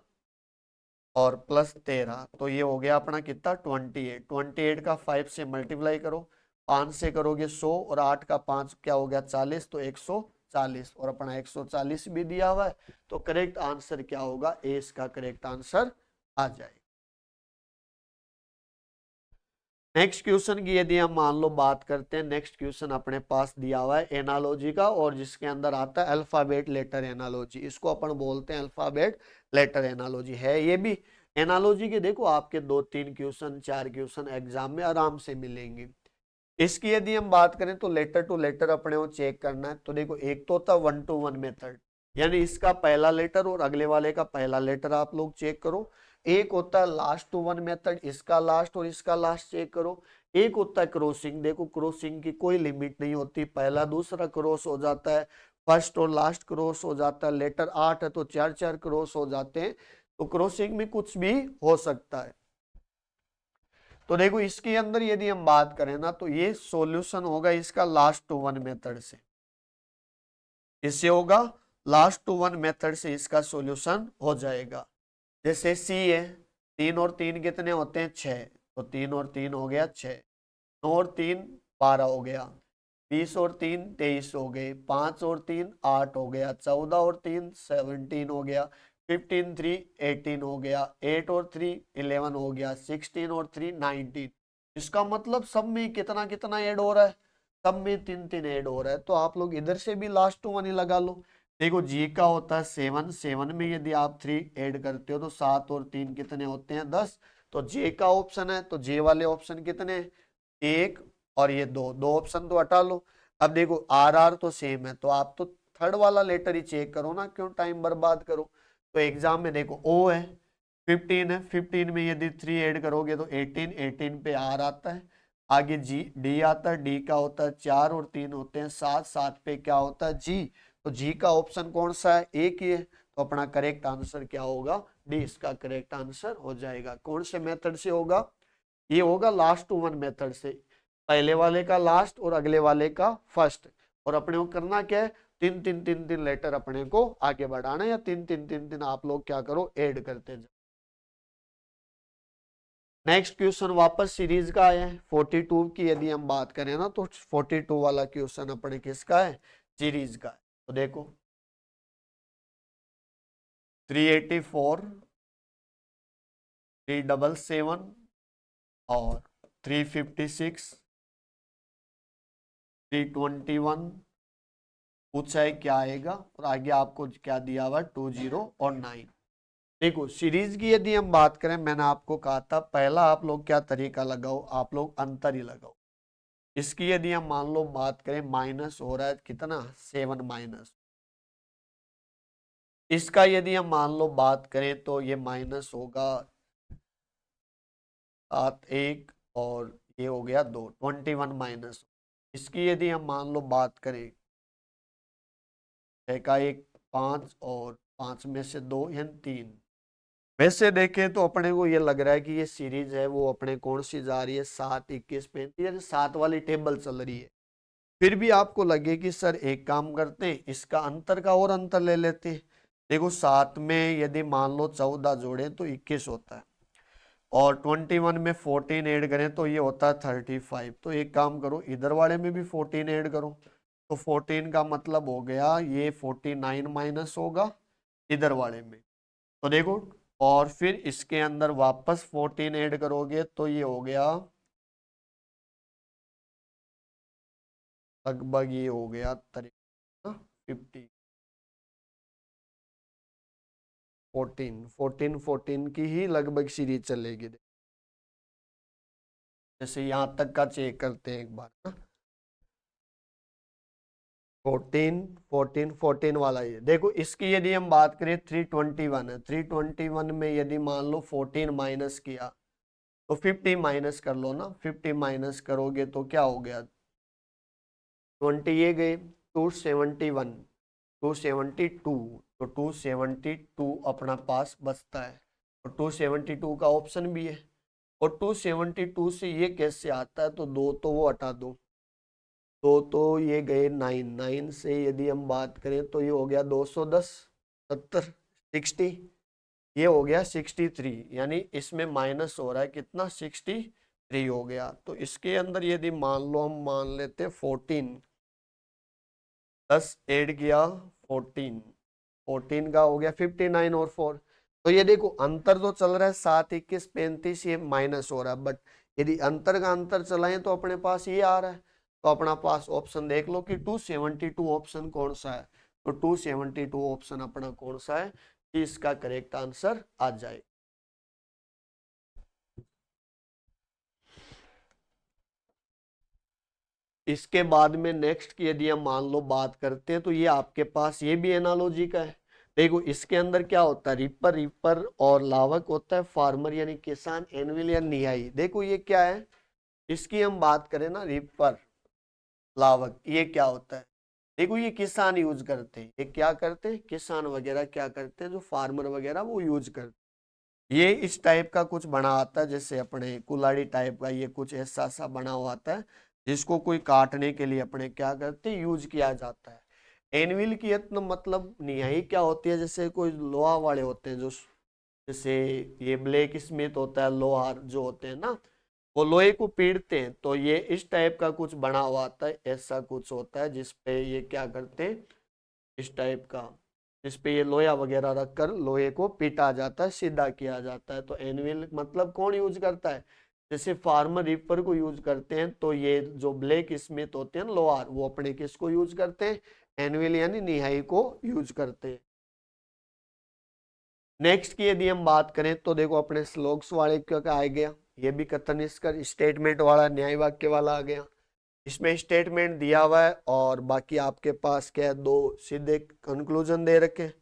और प्लस 13 तो ये हो गया अपना कितना 28, 28 का 5 से मल्टीप्लाई करो, 5 से करोगे 100, और 8 का 5 क्या हो गया 40, तो 140, और अपना 140 भी दिया हुआ है। तो करेक्ट आंसर क्या होगा? ए इसका करेक्ट आंसर आ जाएगा। नेक्स्ट क्वेश्चन की यदि हम मान लो बात करते हैं, नेक्स्ट क्वेश्चन अपने पास दिया हुआ है एनालॉजी का, और जिसके अंदर आता है अल्फाबेट लेटर एनालॉजी। इसको अपन बोलते हैं अल्फाबेट लेटर एनालॉजी है ये भी। एनालॉजी के देखो आपके 2-3 क्वेश्चन 4 क्वेश्चन एग्जाम में आराम से मिलेंगे। इसकी यदि हम बात करें तो लेटर टू लेटर अपने को चेक करना है। तो देखो एक तो होता 1-to-1 मेथड, यानी इसका पहला लेटर और अगले वाले का पहला लेटर आप लोग चेक करो। एक होता है लास्ट टू वन मेथड, इसका लास्ट और इसका लास्ट चेक करो। एक होता है क्रॉसिंग, देखो क्रॉसिंग की कोई लिमिट नहीं होती, पहला दूसरा क्रॉस हो जाता है, फर्स्ट और लास्ट क्रॉस हो जाता है। लेटर 8 है तो 4-4 क्रॉस हो जाते हैं। तो क्रॉसिंग में कुछ भी हो सकता है। तो देखो इसके अंदर यदि हम बात करें ना तो ये सॉल्यूशन होगा इसका लास्ट टू वन मेथड से, इससे होगा लास्ट टू वन मेथड से इसका सॉल्यूशन हो जाएगा। जैसे सी है, 3 और 3 कितने होते हैं 6, तो 3 और 3 हो गया 6, 9 और 3 12 हो गया, 20 और 3 23 हो गए, 5 और 3 8 हो गया, 14 और 3 17 हो गया, 15 3 18 हो गया, 8 और 3 11 हो गया, 16 और 3 19। इसका मतलब सब में कितना कितना ऐड हो रहा है? सब में 3-3 ऐड हो रहा है। तो आप लोग इधर से भी लास्ट टू वन ही लगा लो। देखो जी का होता है 7, 7 में यदि आप 3 ऐड करते हो तो 7 और 3 कितने होते हैं 10। तो जे का ऑप्शन है, तो जे वाले ऑप्शन कितने? 1 और ये 2, 2 ऑप्शन तो हटा लो। अब देखो आर आर तो सेम है, तो आप तो थर्ड वाला लेटर ही चेक करो ना, क्यों टाइम बर्बाद करो। तो एग्जाम में देखो ओ है, 15 है, 15 में यदि 3 ऐड करोगे तो 18, 18 पे आर आता है। आगे जी डी आता है, डी का होता है 4 और 3 होते हैं 7, 7 पे क्या होता है जी। तो जी का ऑप्शन कौन सा है? एक ही है। तो अपना करेक्ट आंसर क्या होगा? डी इसका करेक्ट आंसर हो जाएगा। कौन से मेथड से होगा? ये होगा लास्ट टू वन मेथड से, पहले वाले का लास्ट और अगले वाले का फर्स्ट। और अपने को करना क्या है? 3-3 लेटर अपने को आगे बढ़ाना है, या 3-3 आप लोग क्या करो ऐड करते जाओ। नेक्स्ट क्वेश्चन वापस सीरीज का आया है 42 की। यदि हम बात करें ना तो 42 वाला क्वेश्चन अपने किसका है? सीरीज का है। तो देखो 384, 377 और 356, 321 पूछा है क्या आएगा, और आगे आपको क्या दिया हुआ 20 और 9। देखो सीरीज की यदि हम बात करें, मैंने आपको कहा था पहला आप लोग क्या तरीका लगाओ, आप लोग अंतर ही लगाओ। इसकी यदि हम मान लो बात करें, माइनस हो रहा है कितना 7 माइनस। इसका यदि हम मान लो बात करें तो ये माइनस होगा 7 1, और ये हो गया 2, 21 माइनस। इसकी यदि हम मान लो बात करें, 6 का 1 5, और 5 में से 2 यानी 3। वैसे देखें तो अपने को ये लग रहा है कि ये सीरीज है वो अपने कौन सी जा रही है 7 21 35, यानी 7 वाली टेबल चल रही है। फिर भी आपको लगे कि सर एक काम करते हैं, इसका अंतर का और अंतर ले लेते हैं। देखो 7 में यदि मान लो 14 जोड़े तो 21 होता है, और 21 में 14 ऐड करें तो ये होता है 35। तो एक काम करो इधर वाले में भी 14 ऐड करो, तो 14 का मतलब हो गया ये 49 माइनस होगा इधर वाले में। तो देखो, और फिर इसके अंदर वापस 14 ऐड करोगे तो ये हो गया लगभग, ये हो गया 50, 14 की ही लगभग सीरीज चलेगी। जैसे यहां तक का चेक करते हैं एक बार ना, 14 वाला। ये देखो, इसकी यदि हम बात करें 321 है, 321 में यदि मान लो 14 माइनस किया तो 50 माइनस कर लो ना, 50 माइनस करोगे तो क्या हो गया, 20 ये गए, 271, 272, तो 272 अपना पास बचता है, और 272 का ऑप्शन भी है। और 272 से ये कैसे आता है, तो दो तो वो हटा दो, तो ये गए 9 से यदि हम बात करें तो ये हो गया 210, 70, 60, ये हो गया 63, यानी इसमें माइनस हो रहा है कितना, 63 हो गया। तो इसके अंदर यदि मान लो हम मान लेते 14, 10 ऐड किया 14, 14 का हो गया 59 और 4। तो ये देखो अंतर तो चल रहा है 7, 21, 35, ये माइनस हो रहा है, बट यदि अंतर का अंतर चलाएं तो अपने पास ये आ रहा है। तो अपना पास ऑप्शन देख लो कि 272 ऑप्शन कौन सा है, तो 272 ऑप्शन अपना कौन सा है, कि इसका करेक्ट आंसर आ जाए। इसके बाद में नेक्स्ट की यदि हम मान लो बात करते हैं, तो ये आपके पास ये भी एनालॉजी का है। देखो इसके अंदर क्या होता है, रिपर, रिपर और लावक होता है, फार्मर यानी किसान, एनविल या निहाई। देखो ये क्या है, इसकी हम बात करें ना, रिपर, लावक, ये क्या होता है, देखो ये किसान यूज करते हैं, ये क्या करते हैं, किसान वगैरह क्या करते हैं, जो फार्मर वगैरह वो यूज करते हैं। ये इस टाइप का कुछ बना आता है, जैसे अपने कुल्हाड़ी टाइप का, ये कुछ ऐसा सा बना हुआ आता है, जिसको कोई काटने के लिए अपने क्या करते हैं, यूज किया जाता है। एनविल की यत्न मतलब निहाई क्या होती है, जैसे कोई लोहा वाले होते हैं, जो जैसे ये ब्लैक स्मिथ होता है, लोहार जो होते हैं ना, वो लोहे को पीटते हैं, तो ये इस टाइप का कुछ बना हुआ आता है, ऐसा कुछ होता है जिसपे ये क्या करते हैं, इस टाइप का, जिसपे ये लोहा वगैरह रखकर लोहे को पीटा जाता है, सीधा किया जाता है। तो एनविल मतलब कौन यूज करता है, जैसे फार्मर रीपर को यूज करते हैं, तो ये जो ब्लैक स्मिथ होते हैं लोहार, वो अपने किसको यूज करते हैं, एनविल यानी निहाई को यूज करते हैं। नेक्स्ट की यदि हम बात करें तो देखो अपने श्लोक्स वाले का आ गया, ये भी कथन निष्कर्ष स्टेटमेंट वाला, न्याय वाक्य वाला आ गया। इसमें स्टेटमेंट दिया हुआ है और बाकी आपके पास क्या है, दो सीधे कंक्लूजन दे रखे हैं।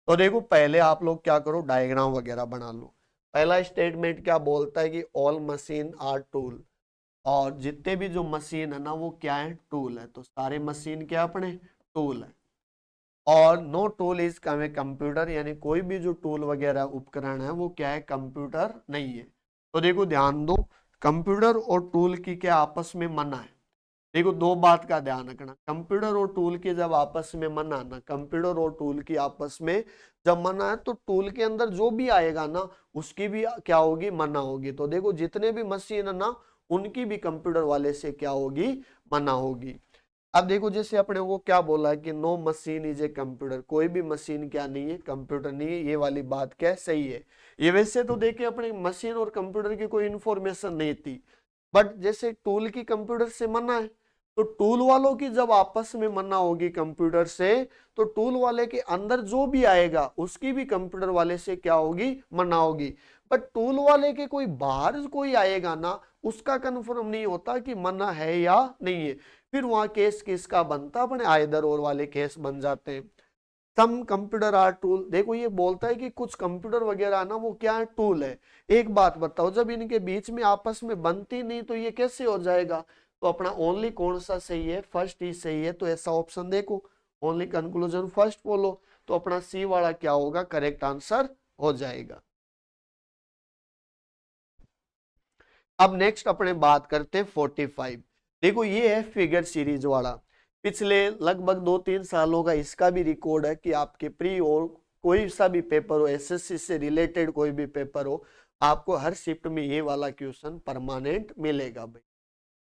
तो देखो पहले आप लोग क्या करो, डायग्राम वगैरह बना लो। पहला स्टेटमेंट क्या बोलता है कि ऑल मशीन आर टूल, और जितने भी जो मशीन है ना वो क्या है, टूल है। तो सारे मशीन क्या अपने टूल है। और नो टूल इज कंप्यूटर, यानी कोई भी जो टूल वगैरह उपकरण है वो क्या है, कंप्यूटर नहीं है। तो देखो ध्यान दो, कंप्यूटर और टूल की क्या आपस में मना है। देखो दो बात का ध्यान रखना, कंप्यूटर और टूल की जब आपस में मना ना, कंप्यूटर और टूल की आपस में जब मना है, तो टूल के अंदर जो भी आएगा ना उसकी भी क्या होगी, मना होगी। तो देखो जितने भी मशीन है ना उनकी भी कंप्यूटर वाले से क्या होगी, मना होगी। अब देखो जैसे अपने को क्या बोला है कि no machine is a computer, कोई भी मशीन क्या नहीं है, कंप्यूटर नहीं है। ये वाली बात क्या है, सही है। ये वैसे तो देखिए अपने मशीन और कंप्यूटर की कोई इंफॉर्मेशन नहीं थी, बट जैसे टूल की कंप्यूटर से मना है, तो टूल वालों की जब आपस में मना होगी कंप्यूटर से, तो टूल वाले के अंदर जो भी आएगा उसकी भी कंप्यूटर वाले से क्या होगी, मना होगी। बट टूल वाले के कोई बाहर कोई आएगा ना, उसका कंफर्म नहीं होता कि मना है या नहीं है। फिर वहां केस किसका बनता, अपने आइदर और वाले केस बन जाते हैं। सम कंप्यूटर आर टूल, देखो ये बोलता है कि कुछ कंप्यूटर वगैरह ना वो क्या है, टूल है। एक बात बताओ, जब इनके बीच में आपस में बनती नहीं तो ये कैसे हो जाएगा। तो अपना ओनली कौन सा सही है, फर्स्ट ही सही है। तो ऐसा ऑप्शन देखो, ओनली कंक्लूजन फर्स्ट फॉलो, तो अपना सी वाला क्या होगा, करेक्ट आंसर हो जाएगा। अब नेक्स्ट अपने बात करते हैं 45। देखो ये है फिगर सीरीज वाला, पिछले लगभग 2-3 सालों का इसका भी रिकॉर्ड है कि आपके प्री और कोई सा भी पेपर हो, एसएससी से रिलेटेड कोई भी पेपर हो, आपको हर शिफ्ट में ये वाला क्वेश्चन परमानेंट मिलेगा भाई।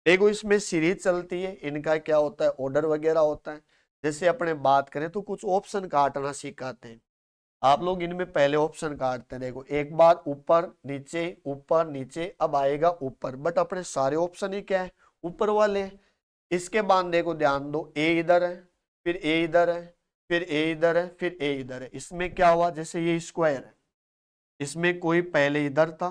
देखो इसमें सीरीज चलती है, इनका क्या होता है, ऑर्डर वगैरह होता है। जैसे अपने बात करें तो कुछ ऑप्शन काटना सिखाते हैं, आप लोग इनमें पहले ऑप्शन काटते हैं, देखो एक बार ऊपर नीचे, अब आएगा ऊपर, बट अपने सारे ऑप्शन ही क्या है, ऊपर वाले। इसके बाद देखो ध्यान दो, ए इधर है, फिर ए इधर है, फिर ए इधर है, फिर ए इधर है। इसमें क्या हुआ, जैसे ये स्क्वायर है, इसमें कोई पहले इधर था,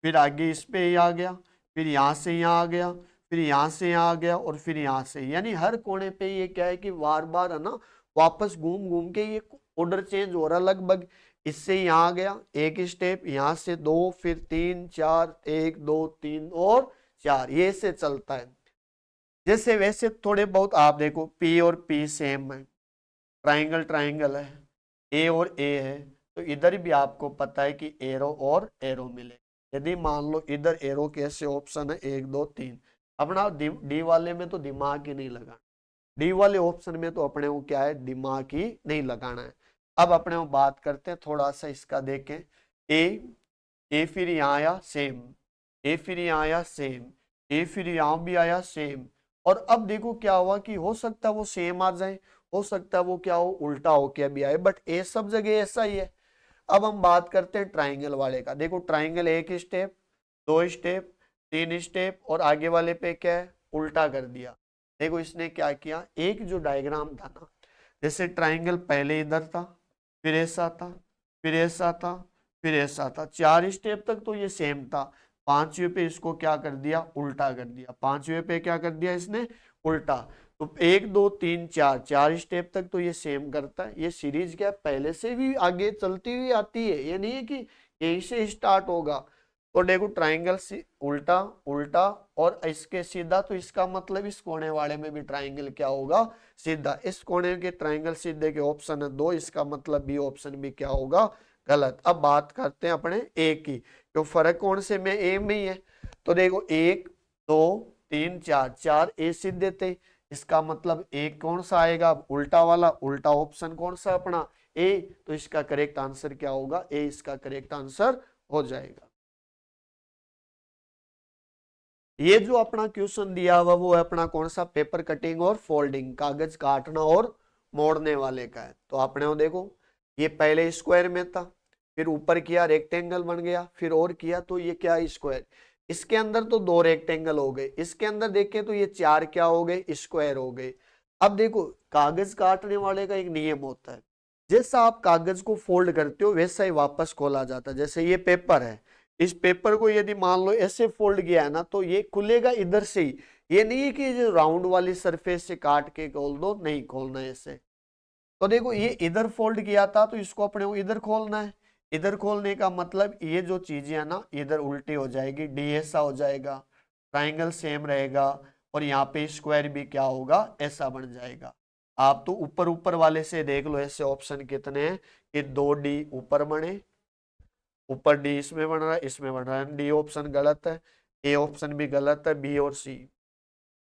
फिर आगे इस पे ही आ गया, फिर यहाँ से यहाँ आ गया, फिर यहाँ से यहाँ आ गया, और फिर यहाँ से, यानी हर कोने पे ये क्या है कि बार बार है ना, वापस घूम घूम के ये ऑर्डर चेंज हो रहा लगभग। इससे यहाँ आ गया एक स्टेप, यहाँ से दो, फिर तीन चार, एक दो तीन और चार, ये से चलता है। जैसे वैसे थोड़े बहुत आप देखो, पी और पी सेम है, ट्राइंगल ट्राइंगल है, ए और ए है, तो इधर भी आपको पता है कि एरो और एरो मिले। यदि मान लो इधर एरो के ऐसे ऑप्शन है 1 2 3, अपना डी वाले में तो दिमाग ही नहीं लगाना, डी वाले ऑप्शन में तो अपने को क्या है, दिमाग ही नहीं लगाना है। अब अपने को बात करते हैं थोड़ा सा इसका, देखें ए फिर यहाँ आया सेम, ए फिर यहाँ आया सेम, ए फिर यहाँ भी आया सेम। और अब देखो क्या हुआ कि हो सकता है वो सेम आ जाए, हो सकता है वो क्या हो, उल्टा होके भी आए, बट ए सब जगह ऐसा ही है। अब हम बात करते हैं ट्राइंगल वाले का, देखो ट्राइंगल एक स्टेप, दो स्टेप, तीन स्टेप, और आगे वाले पे क्या है, उल्टा कर दिया। देखो इसने क्या किया, एक जो डायग्राम था ना, जैसे ट्राइंगल पहले इधर था, फिर ऐसा था, फिर ऐसा था, फिर ऐसा था, 4 स्टेप तक तो ये सेम था, पांचवें पे इसको क्या कर दिया, उल्टा कर दिया, पांचवें पे क्या कर दिया इसने, उल्टा। तो 1 2 3 4, 4 स्टेप तक तो ये सेम करता है। ये सीरीज क्या पहले से भी आगे चलती हुई आती है, ये नहीं है कि यहीं से स्टार्ट होगा। तो देखो ट्राइंगल से उल्टा उल्टा और इसके सीधा, तो इसका मतलब इस कोने वाले में भी ट्राइंगल क्या होगा, सीधा। इस कोने के ट्राइंगल सीधे के ऑप्शन है 2, इसका मतलब बी ऑप्शन भी क्या होगा, गलत। अब बात करते हैं अपने ए की, तो फर्क कौन से में, ए में ही है। तो देखो 1 2 3 4, 4 ए सीधे थे, इसका मतलब एक कौन सा आएगा, अब उल्टा वाला, उल्टा ऑप्शन कौन सा अपना, ए। तो इसका करेक्ट आंसर क्या होगा, ए इसका करेक्ट आंसर हो जाएगा। ये जो अपना क्वेश्चन दिया हुआ वो है अपना कौन सा, पेपर कटिंग और फोल्डिंग, कागज काटना और मोड़ने वाले का है। तो आपने वो देखो, ये पहले स्क्वायर में था, फिर ऊपर किया रेक्टेंगल बन गया, फिर और किया तो ये क्या स्क्वायर। इसके अंदर तो 2 रेक्टेंगल हो गए, इसके अंदर देखें तो ये 4 क्या हो गए, स्क्वायर हो गए। अब देखो कागज काटने वाले का एक नियम होता है, जैसा आप कागज को फोल्ड करते हो वैसा ही वापस खोला जाता है। जैसे ये पेपर है, इस पेपर को यदि मान लो ऐसे फोल्ड किया है ना, तो ये खुलेगा इधर से ही, ये नहीं है कि जो राउंड वाली सरफेस से काट के खोल दो, नहीं खोलना है ऐसे। तो देखो ये इधर फोल्ड किया था, तो इसको अपने को इधर खोलना है। इधर खोलने का मतलब ये जो चीजें है ना, इधर उल्टी हो जाएगी, डी ऐसा हो जाएगा, ट्राइंगल सेम रहेगा, और यहाँ पे स्क्वायर भी क्या होगा, ऐसा बन जाएगा। आप तो ऊपर ऊपर वाले से देख लो, ऐसे ऑप्शन कितने हैं कि 2D ऊपर बने, ऊपर डी इसमें बन रहा है, इसमें बन रहा है, डी ऑप्शन गलत है, ए ऑप्शन भी गलत है, बी और सी।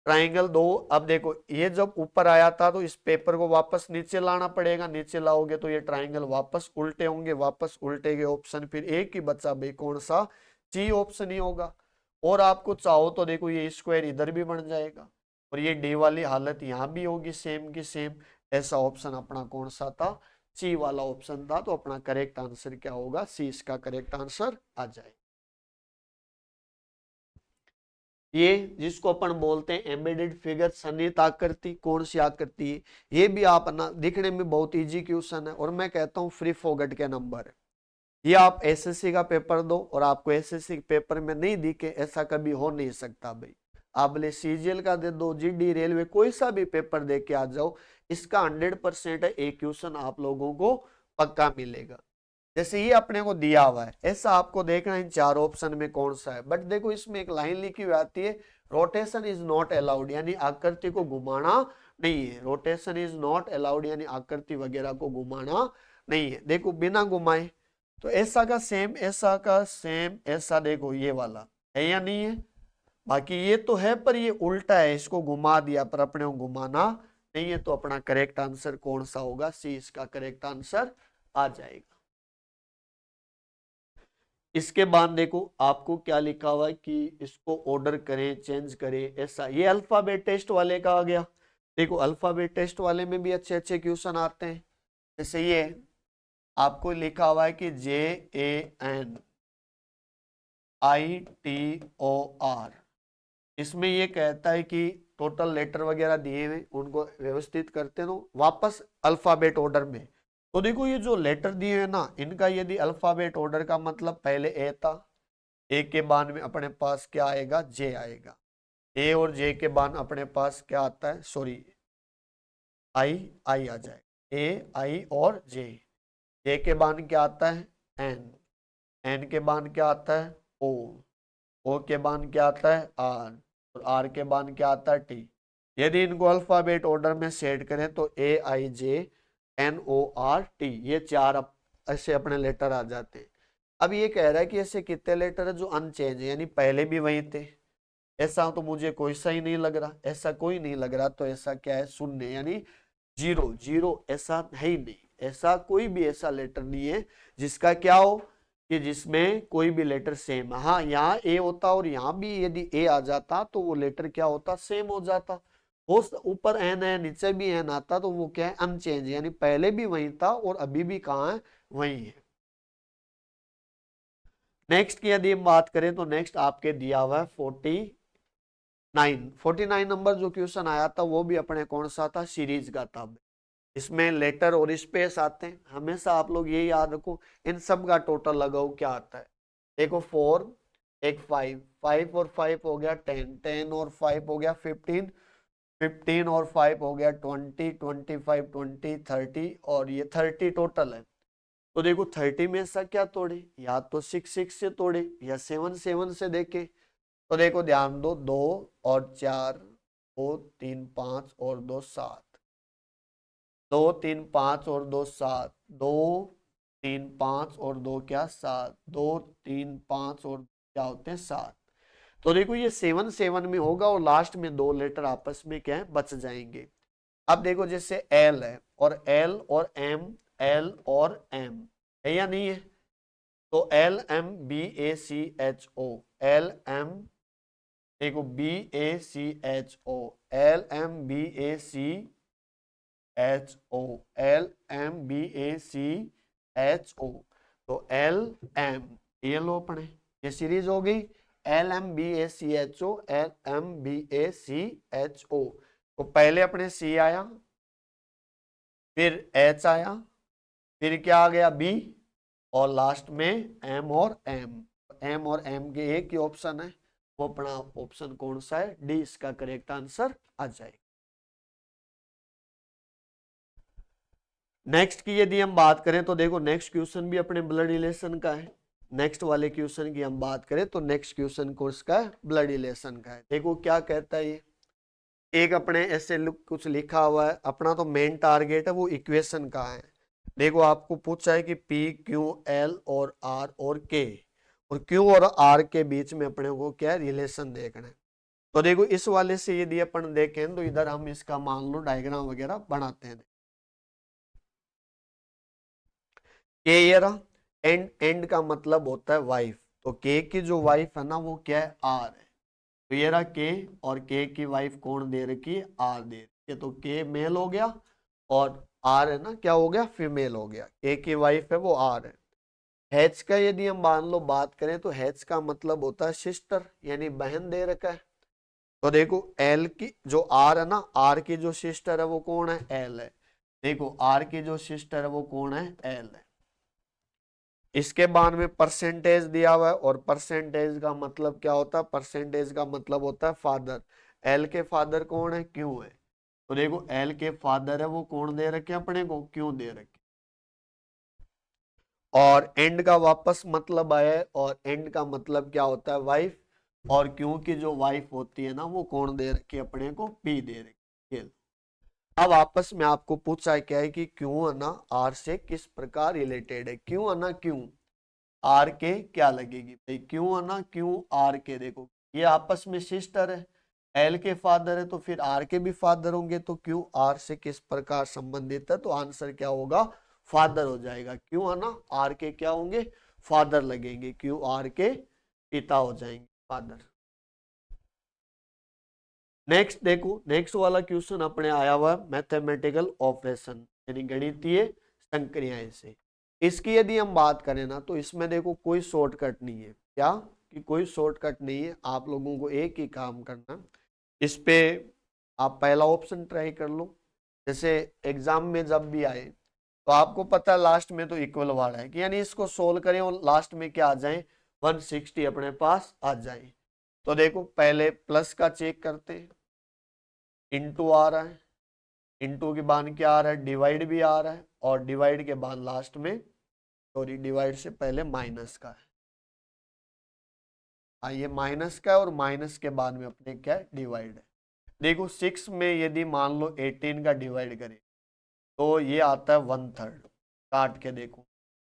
ट्राइंगल 2, अब देखो ये जब ऊपर आया था तो इस पेपर को वापस नीचे लाना पड़ेगा, नीचे लाओगे तो ये ट्राइंगल वापस उल्टे होंगे, वापस उल्टे के ऑप्शन फिर एक ही बचा भाई, कौन सा, सी ऑप्शन ही होगा। और आपको चाहो तो देखो ये स्क्वायर इधर भी बन जाएगा, और ये डी वाली हालत यहाँ भी होगी सेम की सेम। ऐसा ऑप्शन अपना कौन सा था, सी वाला ऑप्शन था। तो अपना करेक्ट आंसर क्या होगा, सी इसका करेक्ट आंसर आ जाए। ये जिसको अपन बोलते हैं एम्बेडेड फिगर, सन्निहित आकृति, कौन सी आकृति है, ये भी आप ना दिखने में बहुत इजी क्वेश्चन है, और मैं कहता हूँ फ्री फॉरगेट के नंबर है। ये आप एसएससी का पेपर दो और आपको एसएससी के पेपर में नहीं दिखे, ऐसा कभी हो नहीं सकता भाई। आप ले सीजीएल का दे दो, जीडी रेलवे कोई सा भी पेपर दे के आ जाओ, इसका 100% है, एक क्वेश्चन आप लोगों को पक्का मिलेगा। जैसे ये अपने को दिया हुआ है, ऐसा आपको देखना इन 4 ऑप्शन में कौन सा है। बट देखो इसमें एक लाइन लिखी हुई आती है, रोटेशन इज नॉट अलाउड, यानी आकृति को घुमाना नहीं है, रोटेशन इज नॉट अलाउड यानी आकृति वगैरह को घुमाना नहीं है। देखो बिना घुमाए, तो ऐसा का सेम, ऐसा का सेम, ऐसा देखो ये वाला है या नहीं है, बाकी ये तो है पर ये उल्टा है, इसको घुमा दिया पर अपने को घुमाना नहीं है। तो अपना करेक्ट आंसर कौन सा होगा, सी इसका करेक्ट आंसर आ जाएगा। इसके बाद देखो आपको क्या लिखा हुआ है कि इसको ऑर्डर करें, चेंज करें, ऐसा। ये अल्फाबेट टेस्ट वाले का आ गया। देखो अल्फाबेट टेस्ट वाले में भी अच्छे अच्छे क्वेश्चन आते हैं, जैसे ये आपको लिखा हुआ है कि JANITOR, इसमें ये कहता है कि टोटल लेटर वगैरह दिए हुए उनको व्यवस्थित करते हो वापस अल्फाबेट ऑर्डर में। तो देखो ये जो लेटर दिए हैं ना, इनका यदि अल्फाबेट ऑर्डर का मतलब पहले ए था, ए के बाद में अपने पास क्या आएगा, जे आएगा। ए और जे के बाद अपने पास क्या आता है, सॉरी आई आ जाएगा। ए आई और जे के बाद क्या आता है, एन, एन के बाद क्या आता है, ओ के बाद क्या आता है, और आर के बाद क्या आता है, टी। यदि इनको अल्फाबेट ऑर्डर में सेट करें तो AIJNORT, ये चार ऐसे अपने लेटर आ जाते हैं। अब ये कह रहा है कि ऐसे कितने लेटर है जो अनचेंज है, यानी पहले भी वही थे। ऐसा तो मुझे कोई सा ही नहीं लग रहा, ऐसा कोई नहीं लग रहा, तो ऐसा क्या है, शून्य, यानी जीरो। जीरो ऐसा है ही नहीं, ऐसा कोई भी ऐसा लेटर नहीं है जिसका क्या हो, कि जिसमें कोई भी लेटर सेम। हाँ, यहाँ ए होता और यहाँ भी यदि ए आ जाता तो वो लेटर क्या होता, सेम हो जाता। हो ऊपर एन है नीचे भी एन आता तो वो क्या है, अनचेंज, यानी पहले भी वही था और अभी भी कहाँ है, वही है। नेक्स्ट की यदि हम बात करें तो नेक्स्ट आपके दिया हुआ है 49 नंबर जो क्वेश्चन आया था वो भी अपने कौन सा था, सीरीज का था। इसमें लेटर और स्पेस आते हैं, हमेशा आप लोग ये याद रखो इन सब का टोटल लगाओ क्या आता है। देखो 4 एक 5, 5 और 5 हो गया 10, 10 और 5 हो गया 15, 15 और 5 हो गया 20, 25, 20, 30 और ये 30 टोटल है। तो देखो 30 में ऐसा क्या तोड़े, या तो 6 6 से तोड़े या 7 7 से देखे। तो देखो ध्यान दो, 2 और 4, 2 3 5 और 2 7, 2 3 5 और 2 7, 2 3 5 और 2 क्या 7, 2 3 5 और क्या होते हैं 7। तो देखो ये 7 7 में होगा और लास्ट में दो लेटर आपस में क्या है, बच जाएंगे। अब देखो जैसे एल है और एल और एम, एल और एम है या नहीं है, तो LMBACHO, एल एम, देखो BACHO, LMBACHO, LMBACHO, तो LM, ये लो अपने, ये सीरीज हो गई LMBACHO, LMBACHO। तो पहले अपने C आया, फिर H आया, फिर क्या आ गया B, और लास्ट में M और M। M और M के एक ही ऑप्शन है, वो अपना ऑप्शन कौन सा है, डी, इसका करेक्ट आंसर आ जाएगा। नेक्स्ट की यदि हम बात करें तो देखो नेक्स्ट क्वेश्चन भी अपने ब्लड रिलेशन का है। नेक्स्ट वाले क्वेश्चन की हम बात करें तो नेक्स्ट क्वेश्चन कोर्स का ब्लड रिलेशन का है। देखो क्या कहता है ये, एक अपने ऐसे कुछ लिखा हुआ है, अपना तो मेन टारगेट है वो इक्वेशन का है। देखो आपको पूछा है कि P Q L और R और K, और Q और R के बीच में अपने को क्या रिलेशन देखना है। तो देखो इस वाले से यदि अपन देखें तो इधर हम इसका मान लो डायग्राम वगैरह बनाते हैं। के ये रहा, एंड का मतलब होता है वाइफ, तो के की जो वाइफ है ना वो क्या है, आर है। तो ये रहा के, और के की वाइफ कौन दे रखी है, आर दे रखी है। तो के मेल हो गया और आर है ना क्या हो गया, फीमेल हो गया। के की वाइफ है वो आर है। हैच का यदि हम मान लो बात करें तो हैच का मतलब होता है सिस्टर, यानी बहन दे रखा है। तो देखो एल की जो आर है ना, आर की जो सिस्टर है वो कौन है, एल है। देखो आर की जो सिस्टर है वो कौन है, एल है। इसके बाद में परसेंटेज दिया हुआ है, और परसेंटेज का मतलब क्या होता है, परसेंटेज का मतलब होता है फादर। एल के फादर कौन है, क्यों है। तो देखो एल के फादर है वो कौन दे रखे अपने को, क्यों दे रखे। और एंड का वापस मतलब आया है, और एंड का मतलब क्या होता है, वाइफ। और क्यों की जो वाइफ होती है ना वो कौन दे रखी है अपने को, पी दे रखी है। अब आपस में आपको पूछा है क्या है कि क्यों है ना आर से किस प्रकार रिलेटेड है, क्यों है ना क्यों, आर के क्या लगेगी भाई, क्यों है ना क्यों आर के। देखो ये आपस में सिस्टर है, एल के फादर है तो फिर आर के भी फादर होंगे, तो क्यों आर से किस प्रकार संबंधित है, तो आंसर क्या होगा, फादर हो जाएगा। क्यों है ना आर के क्या होंगे, फादर लगेंगे, क्यों आर के पिता हो जाएंगे, फादर। नेक्स्ट देखो, नेक्स्ट वाला क्वेश्चन अपने आया हुआ मैथमेटिकल ऑपरेशन, यानी गणितीय संक्रियाएं से। इसकी यदि हम बात करें ना तो इसमें देखो कोई शॉर्टकट नहीं है। क्या कि कोई शॉर्टकट नहीं है, आप लोगों को एक ही काम करना। इस पे आप पहला ऑप्शन ट्राई कर लो। जैसे एग्जाम में जब भी आए तो आपको पता है लास्ट में तो इक्वल वाला है कि यानी इसको सोल्व करें और लास्ट में क्या आ जाए 160 अपने पास आ जाए। तो देखो पहले प्लस का चेक करते हैं, इंटू आ रहा है, इंटू के बाद क्या आ रहा है डिवाइड भी आ रहा है, और डिवाइड के बाद लास्ट में सॉरी डिवाइड से पहले माइनस का है। ये माइनस का है और माइनस के बाद में अपने क्या है डिवाइड है। देखो 6 में यदि मान लो 18 का डिवाइड करें तो ये आता है 1/3, काट के देखो,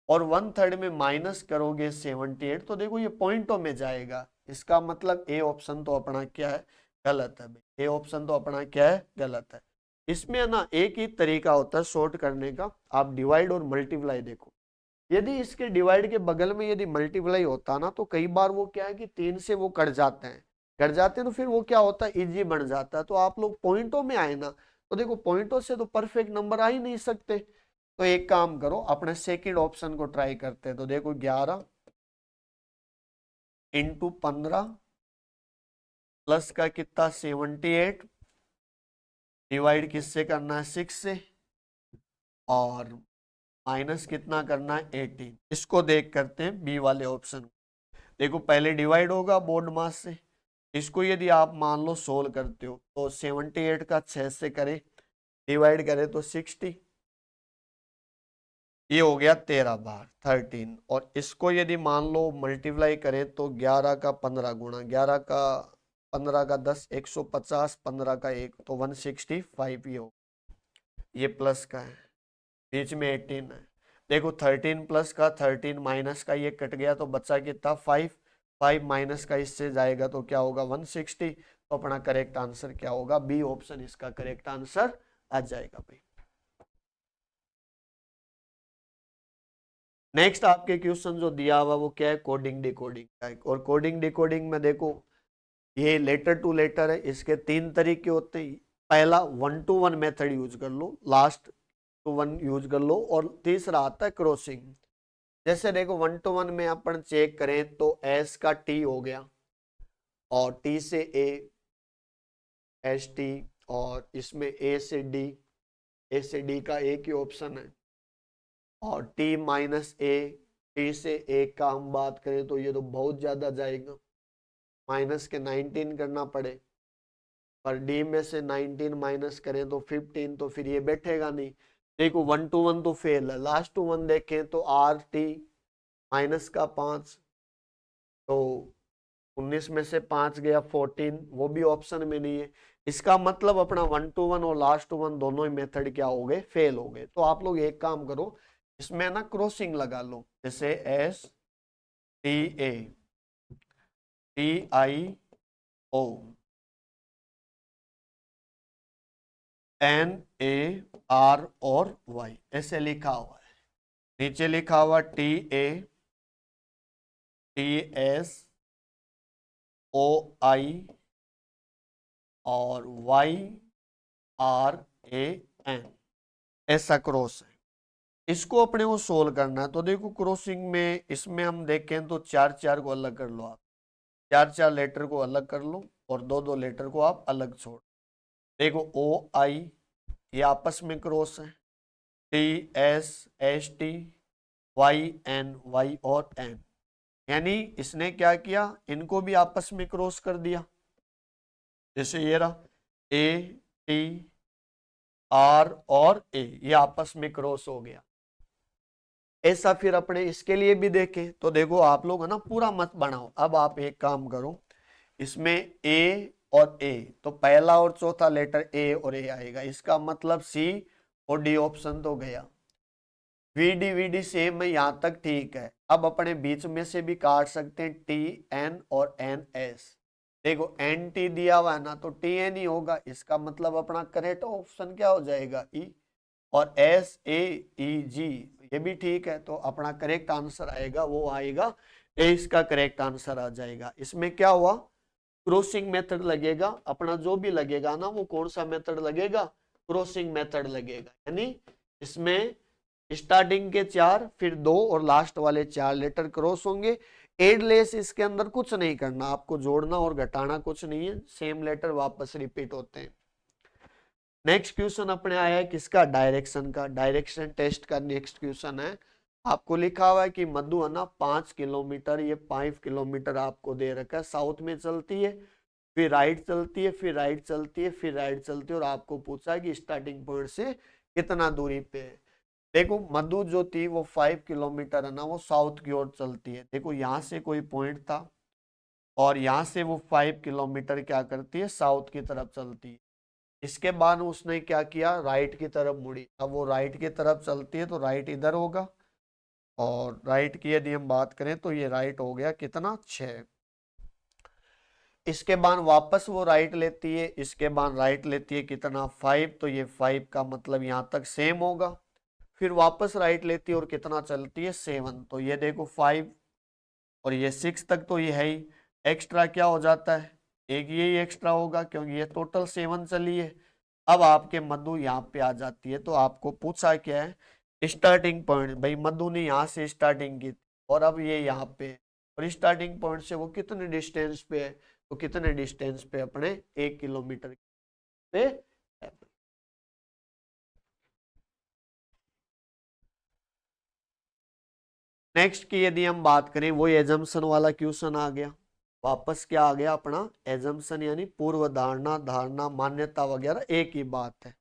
और 1/3 में माइनस करोगे 78 तो देखो ये पॉइंटों में जाएगा। इसका मतलब ए ऑप्शन तो अपना क्या है गलत है भाई, ए ऑप्शन तो अपना क्या है गलत है। इसमें ना एक ही तरीका होता है शॉर्ट करने का, आप डिवाइड और मल्टीप्लाई देखो। यदि इसके डिवाइड के बगल में यदि मल्टीप्लाई होता ना तो कई बार वो क्या है कि 3 से वो कट जाते हैं, तो फिर वो क्या होता है इजी बन जाता है। तो आप लोग पॉइंटों में आए ना तो देखो पॉइंटों से तो परफेक्ट नंबर आ ही नहीं सकते। तो एक काम करो अपने सेकंड ऑप्शन को ट्राई करते हैं। तो देखो 11 इंटू 15 प्लस का कितना 78 डिवाइड किससे करना है 6 से, और माइनस कितना करना है 18। इसको देख करते हैं बी वाले ऑप्शन। देखो पहले डिवाइड होगा बोर्ड मास से, इसको यदि आप मान लो सोल्व करते हो तो 78 का 6 से करें डिवाइड करें तो 60, ये हो गया 13 बार 13। और इसको यदि मान लो मल्टीप्लाई करें तो 11 का 15 गुणा 11 का 15 का 10 150, 15 का 1 तो 165 ये हो, ये प्लस का है, बीच में 18 है। देखो 13 प्लस का 13 माइनस का ये कट गया तो बचा कितना 5, 5 माइनस का इससे जाएगा तो क्या होगा 160। तो अपना करेक्ट आंसर क्या होगा बी ऑप्शन इसका करेक्ट आंसर आ जाएगा भाई। नेक्स्ट आपके क्वेश्चन जो दिया हुआ वो क्या है कोडिंग डिकोडिंग का है। और कोडिंग डिकोडिंग में देखो ये लेटर टू लेटर है, इसके 3 तरीके होते हैं। पहला 1 to 1 मेथड यूज कर लो, लास्ट टू 1 यूज कर लो, और तीसरा आता है क्रॉसिंग। जैसे देखो 1 to 1 में अपन चेक करें तो एस का टी हो गया और टी से ए एस टी, और इसमें ए से डी का एक ही ऑप्शन है, और टी माइनस ए टी से ए का हम बात करें तो ये तो बहुत ज्यादा जाएगा, माइनस के 19 करना पड़े, पर डी में से 19 माइनस करें तो 15, तो फिर ये बैठेगा नहीं। देखो 1 to 1 तो फेल है, लास्ट टू 1 देखें तो आर टी माइनस का 5 तो 19 में से 5 गया 14, वो भी ऑप्शन में नहीं है। इसका मतलब अपना 1 to 1 और लास्ट टू 1 दोनों ही मेथड क्या हो गए फेल हो गए। तो आप लोग एक काम करो इसमें ना क्रॉसिंग लगा लो, जैसे S T A T I O N A R और वाई ऐसे लिखा हुआ है, नीचे लिखा हुआ T A T S O I और वाई आर ए एन, ऐसा क्रॉस है। इसको अपने को सोल्व करना है। तो देखो क्रॉसिंग में इसमें हम देखें तो 4 को अलग कर लो, आप 4 लेटर को अलग कर लो और 2 लेटर को आप अलग छोड़। देखो ओ आई ये आपस में क्रॉस है, T S S T Y N Y और एन, यानी इसने क्या किया इनको भी आपस में क्रॉस कर दिया। जैसे ये रहा ए टी आर और ए ये आपस में क्रॉस हो गया। ऐसा फिर अपने इसके लिए भी देखें तो देखो आप लोग है ना पूरा मत बनाओ। अब आप एक काम करो इसमें ए और ए, तो पहला और चौथा लेटर ए और ए आएगा, इसका मतलब सी और डी ऑप्शन तो गया। वीडी सेम है यहां तक ठीक है। अब अपने बीच में से भी काट सकते हैं टी एन और एन एस। देखो एन टी दिया हुआ है ना तो टी एन ही होगा, इसका मतलब अपना करेक्ट ऑप्शन क्या हो जाएगा ई, और एस ए ई जी ये भी ठीक है। तो अपना करेक्ट आंसर आएगा वो आएगा ए, इसका करेक्ट आंसर आ जाएगा। इसमें क्या हुआ क्रॉसिंग मेथड लगेगा, अपना जो भी लगेगा ना वो कौन सा मेथड लगेगा क्रॉसिंग मेथड लगेगा, यानी इसमें स्टार्टिंग के 4, फिर 2 और लास्ट वाले 4 लेटर क्रॉस होंगे। एड लेस इसके अंदर कुछ नहीं करना, आपको जोड़ना और घटाना कुछ नहीं है, सेम लेटर वापस रिपीट होते हैं। नेक्स्ट क्वेश्चन अपने आया है किसका, डायरेक्शन का। डायरेक्शन टेस्ट का नेक्स्ट क्वेश्चन है। आपको लिखा हुआ है कि मधु है ना 5 किलोमीटर, ये 5 किलोमीटर आपको दे रखा है, साउथ में चलती है, फिर राइट चलती है, फिर राइट चलती है, फिर राइट चलती है, और आपको पूछा है कि स्टार्टिंग पॉइंट से कितना दूरी पे है। देखो मधु जो थी वो 5 किलोमीटर है ना, वो साउथ की ओर चलती है। देखो यहाँ से कोई पॉइंट था और यहाँ से वो 5 किलोमीटर क्या करती है, साउथ की तरफ चलती है। इसके बाद उसने क्या किया, राइट की तरफ मुड़ी। अब वो राइट की तरफ चलती है तो राइट इधर होगा, और राइट की यदि हम बात करें तो ये राइट हो गया कितना, 6। इसके बाद वापस वो राइट लेती है, इसके बाद राइट लेती है कितना, 5, तो ये 5 का मतलब यहाँ तक सेम होगा। फिर वापस राइट लेती है और कितना चलती है, 7, तो ये देखो 5 और ये 6 तक तो ये है ही, एक्स्ट्रा क्या हो जाता है, एक ये ही एक्स्ट्रा होगा क्योंकि ये टोटल 7 चली है। अब आपके मधु यहाँ पे आ जाती है, तो आपको पूछा क्या है, स्टार्टिंग पॉइंट। भाई मधु ने यहाँ से स्टार्टिंग की और अब ये यहाँ पे है, और स्टार्टिंग पॉइंट से वो कितने डिस्टेंस पे है, तो कितने डिस्टेंस पे, अपने 1 किलोमीटर पे है। नेक्स्ट की यदि हम बात करें, वो एजम्पशन वाला क्वेश्चन आ गया। वापस क्या आ गया अपना, एजम्पशन यानी पूर्व धारणा, धारणा, मान्यता वगैरह एक ही बात है।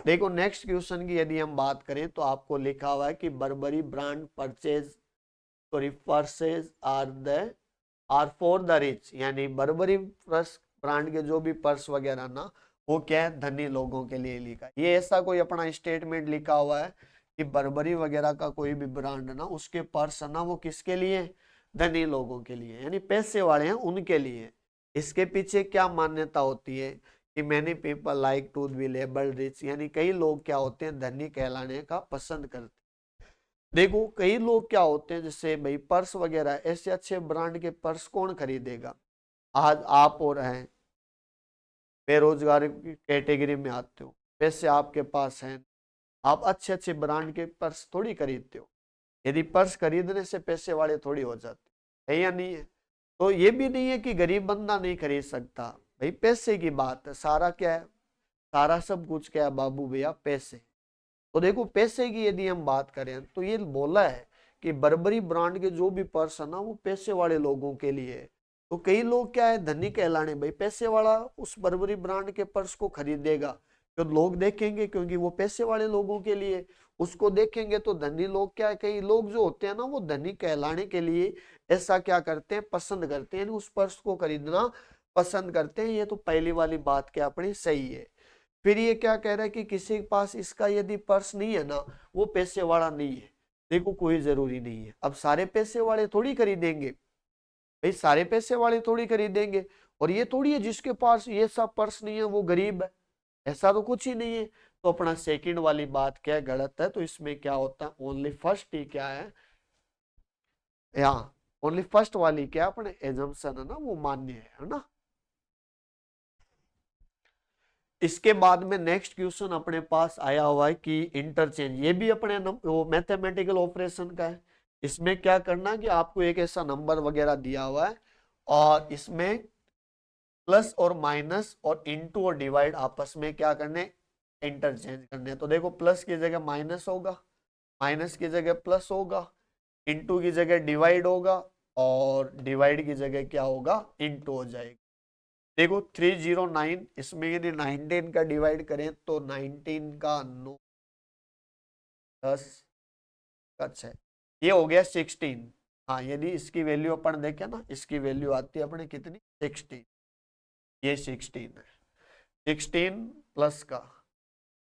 देखो नेक्स्ट क्वेश्चन की यदि हम बात करें तो आपको लिखा हुआ है कि Burberry brand purchase, sorry purses are for the rich, यानी बर्बरी पर्स ब्रांड के जो भी पर्स वगैरह ना, वो क्या है, धनी लोगों के लिए लिखा है। ये ऐसा कोई अपना स्टेटमेंट लिखा हुआ है कि बर्बरी वगैरह का कोई भी ब्रांड ना, उसके पर्स ना वो किसके लिए, धनी लोगों के लिए, यानी पैसे वाले हैं उनके लिए। इसके पीछे क्या मान्यता होती है कि many people like to be labelled rich, यानी कई लोग क्या होते हैं, धनी कहलाने का पसंद करते हैं। देखो कई लोग क्या होते हैं, जैसे भाई पर्स वगैरह, ऐसे अच्छे ब्रांड के पर्स कौन खरीदेगा। आज आप और हैं, बेरोजगार की कैटेगरी में आते हो, पैसे आपके पास हैं, आप अच्छे अच्छे ब्रांड के पर्स थोड़ी खरीदते हो। यदि पर्स खरीदने से पैसे वाले थोड़ी हो जाते है या नहीं है। तो ये भी नहीं है कि गरीब बंदा नहीं खरीद सकता, भाई पैसे की बात है, सारा क्या है, सारा सब कुछ क्या है बाबू भैया, पैसे। तो देखो पैसे की यदि हम बात करें तो ये बोला है कि बर्बरी ब्रांड के जो भी पर्स है ना, वो पैसे वाले लोगों के लिए है। तो कई लोग क्या है, धनी कहलाने, भाई पैसे वाला उस बर्बरी ब्रांड के पर्स को खरीदेगा, तो लोग देखेंगे क्योंकि वो पैसे वाले लोगों के लिए, उसको देखेंगे तो धनी लोग क्या है, कई लोग जो होते हैं ना, वो धनी कहलाने के लिए ऐसा क्या करते हैं, पसंद करते हैं, उस पर्स को खरीदना पसंद करते हैं। ये तो पहली वाली बात क्या अपनी सही है। फिर ये क्या कह रहा है कि किसी के पास इसका यदि पर्स नहीं है ना, वो पैसे वाला नहीं है। देखो कोई जरूरी नहीं है, अब सारे पैसे वाले थोड़ी खरीदेंगे, भाई सारे पैसे वाले थोड़ी खरीदेंगे, और ये थोड़ी है जिसके पास ये सब पर्स नहीं है वो गरीब है, ऐसा तो कुछ ही नहीं है। तो अपना सेकंड वाली बात क्या गलत है, तो इसमें क्या होता है, ओनली फर्स्ट ही क्या है, यहाँ ओनली फर्स्ट वाली क्या अपने एजम्पशन है ना, वो मान्य है ना। इसके बाद में नेक्स्ट क्वेश्चन अपने पास आया हुआ है कि इंटरचेंज, ये भी अपने वो मैथमेटिकल ऑपरेशन का है। इसमें क्या करना है कि आपको एक ऐसा नंबर वगैरह दिया हुआ है, और इसमें प्लस और माइनस और इनटू और डिवाइड आपस में क्या करने, इंटरचेंज करने। तो देखो प्लस की जगह माइनस होगा, माइनस की जगह प्लस होगा, इनटू की जगह डिवाइड होगा, और डिवाइड की जगह क्या होगा, इनटू हो जाएगा। देखो 309, इसमें यदि 19 का डिवाइड करें तो 19 का 9, 10 का 6, ये हो गया 16। हाँ यदि इसकी वैल्यू अपन देखें ना, इसकी वैल्यू आती है अपने कितनी, 16, ये 16 है। 16 प्लस का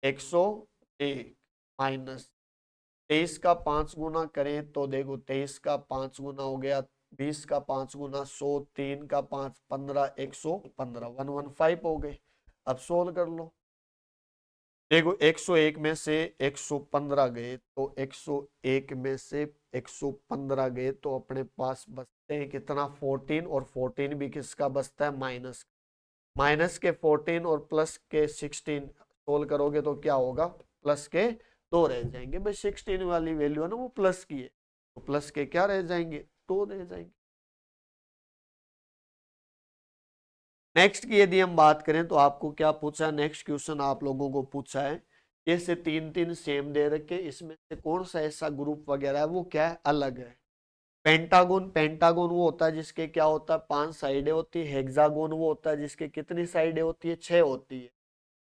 101 माइनस 23 का 5 गुना करें तो देखो 23 का 5 गुना हो गया 20 का 5 गुना 100, 3 का 5 15, 115, 115 हो गए। अब सोल्व कर लो। देखो 101 में से 115 गए तो 101 में से 115 गए तो अपने पास बचते हैं कितना, 14, और 14 भी किसका बचता है, माइनस, माइनस के 14 और प्लस के 16 सोल्व करोगे तो क्या होगा, प्लस के 2 रह जाएंगे। भाई 16 वाली वैल्यू है ना वो प्लस की है, तो प्लस के क्या रह जाएंगे, 2 रह जाएंगे। नेक्स्ट की यदि हम बात करें तो आपको क्या पूछा, नेक्स्ट क्वेश्चन आप लोगों को पूछा है, जैसे 3 सेम दे रखे, इसमें से कौन सा ऐसा ग्रुप वगैरह है वो क्या है, अलग है। पेंटागोन, पेंटागोन वो होता है जिसके क्या होता है 5 साइडें होती है। हेक्सागोन वो होता है जिसके कितनी साइडें होती है, 6 होती है,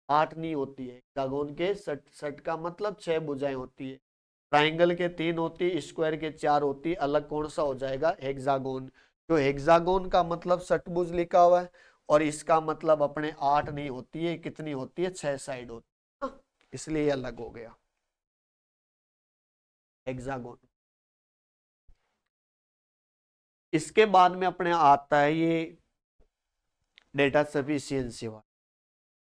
8 नहीं होती है। हेक्सागोन के सट सट का मतलब 6 भुजाएं होती है। ट्राइंगल के 3 होती है, स्क्वायर के 4 होती है। अलग कौन सा हो जाएगा, हेक्सागोन। जो हेक्सागोन का मतलब षटभुज लिखा हुआ है, और इसका मतलब अपने 8 नहीं होती है, कितनी होती है, 6 साइड होती है, इसलिए अलग हो गया हेक्सागोन। इसके बाद में अपने आता है ये डेटा सफिशियंसी वाला।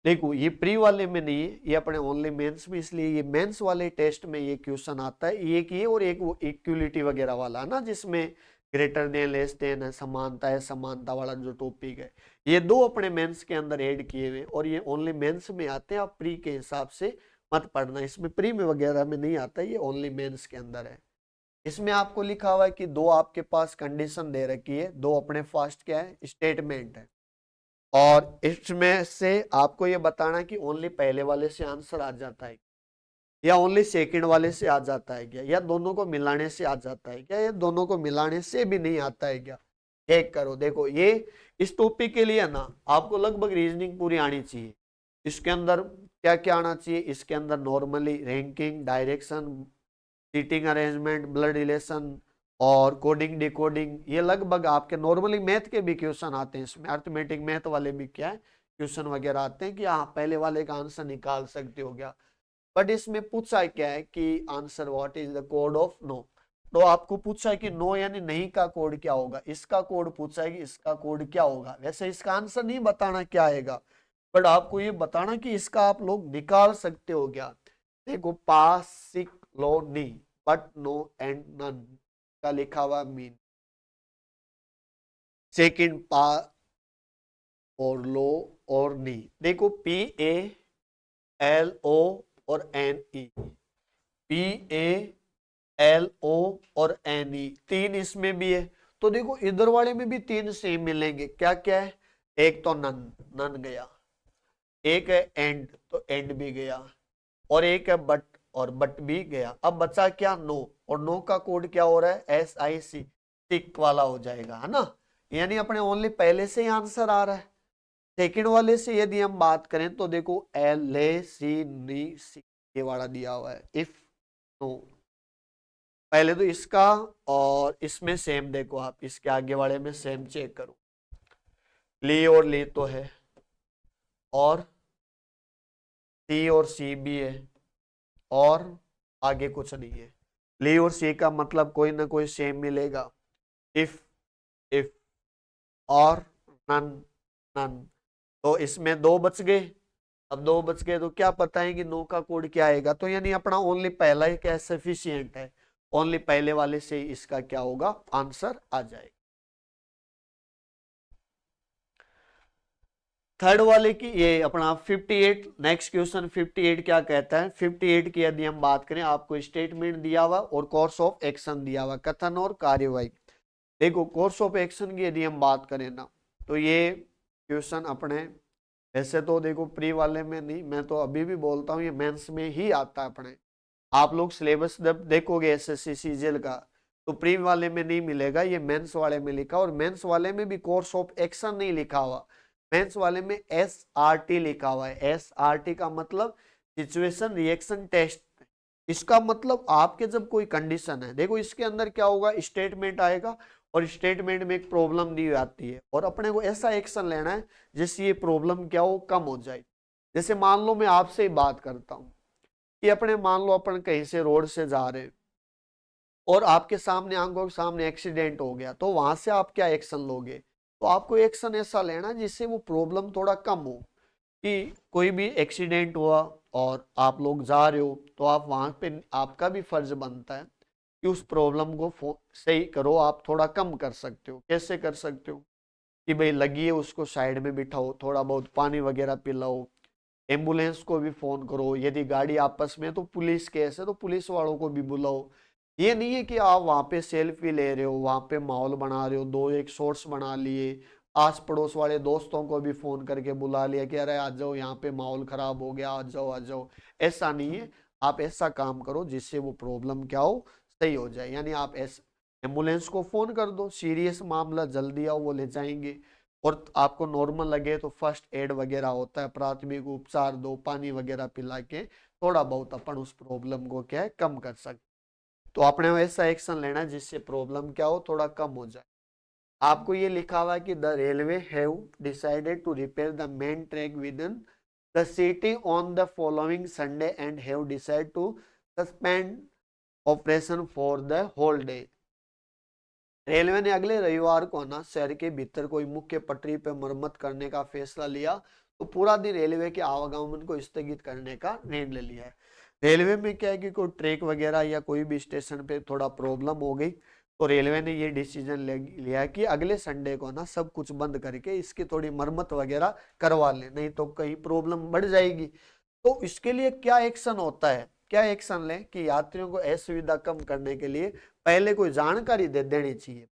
देखो ये प्री वाले में नहीं है, ये अपने ओनली मेंस में, इसलिए ये मेंस वाले टेस्ट में ये क्वेश्चन आता है। एक ये और एक वो इक्वलिटी वगैरह वाला ना, जिसमें ग्रेटर देन लेस देन है, समानता है, समानता वाला जो टॉपिक है, ये 2 अपने मेंस के अंदर ऐड किए हुए और ये ओनली मेंस में आते हैं। आप प्री के हिसाब से मत पढ़ना, इसमें प्री में वगैरह में नहीं आता, ये ओनली मेंस के अंदर है। इसमें आपको लिखा हुआ है कि 2 आपके पास कंडीशन दे रखी है, 2 अपने फर्स्ट क्या है, स्टेटमेंट है, और इसमें से आपको ये बताना कि ओनली पहले वाले से आंसर आ जाता है या ओनली सेकंड वाले से आ जाता है क्या, या दोनों को मिलाने से आ जाता है क्या, या दोनों को मिलाने से भी नहीं आता है क्या। चेक करो। देखो ये इस टॉपिक के लिए ना आपको लगभग रीजनिंग पूरी आनी चाहिए। इसके अंदर क्या क्या आना चाहिए, इसके अंदर normally ranking, direction, seating arrangement, blood relation और कोडिंग डिकोडिंग, ये लगभग आपके नॉर्मली मैथ के भी क्वेश्चन आते हैं इसमें। अर्थमेटिक मैथ वाले भी क्या है क्वेश्चन वगैरह आते हैं कि हाँ पहले वाले का आंसर निकाल सकते हो क्या। बट इसमें पूछा क्या है कि answer what is the code of no. तो आपको पूछा है कि नो यानी नहीं का कोड क्या होगा, इसका कोड पूछा है कि इसका कोड क्या होगा। वैसे इसका आंसर नहीं बताना क्या आएगा, बट आपको ये बताना कि इसका आप लोग निकाल सकते हो क्या। देखो पासिक्लोनी, बट नो एंड नन का लिखा हुआ मीन। सेकंड पा और लो और नी। देखो PALO और NE, PALO और NE, 3 इसमें भी है। तो देखो इधर वाले में भी 3 सेम मिलेंगे। क्या क्या है, एक तो नन, नन गया, एक है एंड, तो एंड भी गया, और एक है बट, और बट भी गया। अब बचा क्या, नो, और नो का कोड क्या हो रहा है, SIC, टिक वाला हो जाएगा, है ना। यानी अपने ओनली पहले से ही आंसर आ रहा है। सेकंड वाले से यदि हम बात करें तो देखो LACNC ये वाला दिया हुआ है, इफ नो। पहले तो इसका और इसमें सेम, देखो आप इसके आगे वाले में सेम चेक करो, ली और ली तो है, और सी और सी भी है, और आगे कुछ नहीं है। ली और सी का मतलब कोई ना कोई सेम मिलेगा, इफ और नन, नन। तो इसमें 2 बच गए। अब 2 बच गए तो क्या पता है कि नो का कोड क्या आएगा, तो यानी अपना ओनली पहला ही क्या सफिशियंट है, ओनली पहले वाले से ही इसका क्या होगा, आंसर आ जाएगा। थर्ड वाले की ये अपना 58, नेक्स्ट क्वेश्चन 58 क्या कहता है। 58 की यदि हम बात करें, आपको स्टेटमेंट दिया हुआ और कोर्स ऑफ एक्शन दिया हुआ, कथन और कार्यवाही। देखो कोर्स ऑफ एक्शन की यदि हम बात करें ना, तो ये क्वेश्चन अपने वैसे तो देखो प्री वाले में नहीं, मैं तो अभी भी बोलता हूँ ये मेंस में ही आता है अपने। आप लोग सिलेबस जब देखोगे SSC CGL का, तो प्री वाले में नहीं मिलेगा, ये मेंस वाले में लिखा, और मेंस वाले में भी कोर्स ऑफ एक्शन नहीं लिखा हुआ, मेंस वाले में SRT लिखा हुआ है। SRT का मतलब सिचुएशन रिएक्शन टेस्ट। इसका मतलब आपके जब कोई कंडीशन है, देखो इसके अंदर क्या होगा, स्टेटमेंट आएगा, और स्टेटमेंट में एक प्रॉब्लम दी जाती है, और अपने को ऐसा एक्शन लेना है जिससे ये प्रॉब्लम क्या हो, कम हो जाए। जैसे मान लो मैं आपसे ही बात करता हूं कि अपने मान लो अपन कहीं से रोड से जा रहे हैं, और आपके सामने, आंखों के सामने एक्सीडेंट हो गया, तो वहां से आप क्या एक्शन लोगे, तो आपको एक्शन ऐसा लेना जिससे वो प्रॉब्लम थोड़ा कम हो। कि कोई भी एक्सीडेंट हुआ और आप लोग जा रहे हो, तो आप वहां पे आपका भी फर्ज बनता है कि उस प्रॉब्लम को सही करो, आप थोड़ा कम कर सकते हो। कैसे कर सकते हो, कि भाई लगी है उसको साइड में बिठाओ, थोड़ा बहुत पानी वगैरह पिलाओ, एम्बुलेंस को भी फोन करो, यदि गाड़ी आपस में तो पुलिस केस है तो पुलिस वालों को भी बुलाओ। ये नहीं है कि आप वहां पे सेल्फी ले रहे हो, वहां पे माहौल बना रहे हो, दो एक शॉर्ट्स बना लिए, आस पड़ोस वाले दोस्तों को भी फोन करके बुला लिया कि अरे आ जाओ यहाँ पे माहौल खराब हो गया, आ जाओ आ जाओ। ऐसा नहीं है। आप ऐसा काम करो जिससे वो प्रॉब्लम क्या हो, सही हो जाए। यानी आप एम्बुलेंस को फोन कर दो, सीरियस मामला, जल्दी आओ, वो ले जाएंगे। और आपको नॉर्मल लगे तो फर्स्ट एड वगैरह होता है, प्राथमिक उपचार दो, पानी वगैरह पिला के थोड़ा बहुत अपन उस प्रॉब्लम को क्या है कम कर सकते। तो आपने वैसा एक्शन लेना है जिससे प्रॉब्लम क्या हो, थोड़ा कम हो जाए। आपको ये लिखा हुआ है कि the railway have decided to repair the main track within the city on the following Sunday and have decide to suspend operation for the whole day. Railway ने अगले रविवार को ना शहर के भीतर कोई मुख्य पटरी पर मरम्मत करने का फैसला लिया, तो पूरा दिन रेलवे के आवागमन को स्थगित करने का निर्णय लिया है। रेलवे में क्या है कि कोई ट्रैक वगैरह या कोई भी स्टेशन पे थोड़ा प्रॉब्लम हो गई, तो रेलवे ने ये डिसीजन लिया कि अगले संडे को ना सब कुछ बंद करके इसकी थोड़ी मरम्मत वगैरह करवा ले, नहीं तो कहीं प्रॉब्लम बढ़ जाएगी। तो इसके लिए क्या एक्शन होता है, क्या एक्शन लें कि यात्रियों को असुविधा कम करने के लिए पहले कोई जानकारी दे देनी चाहिए।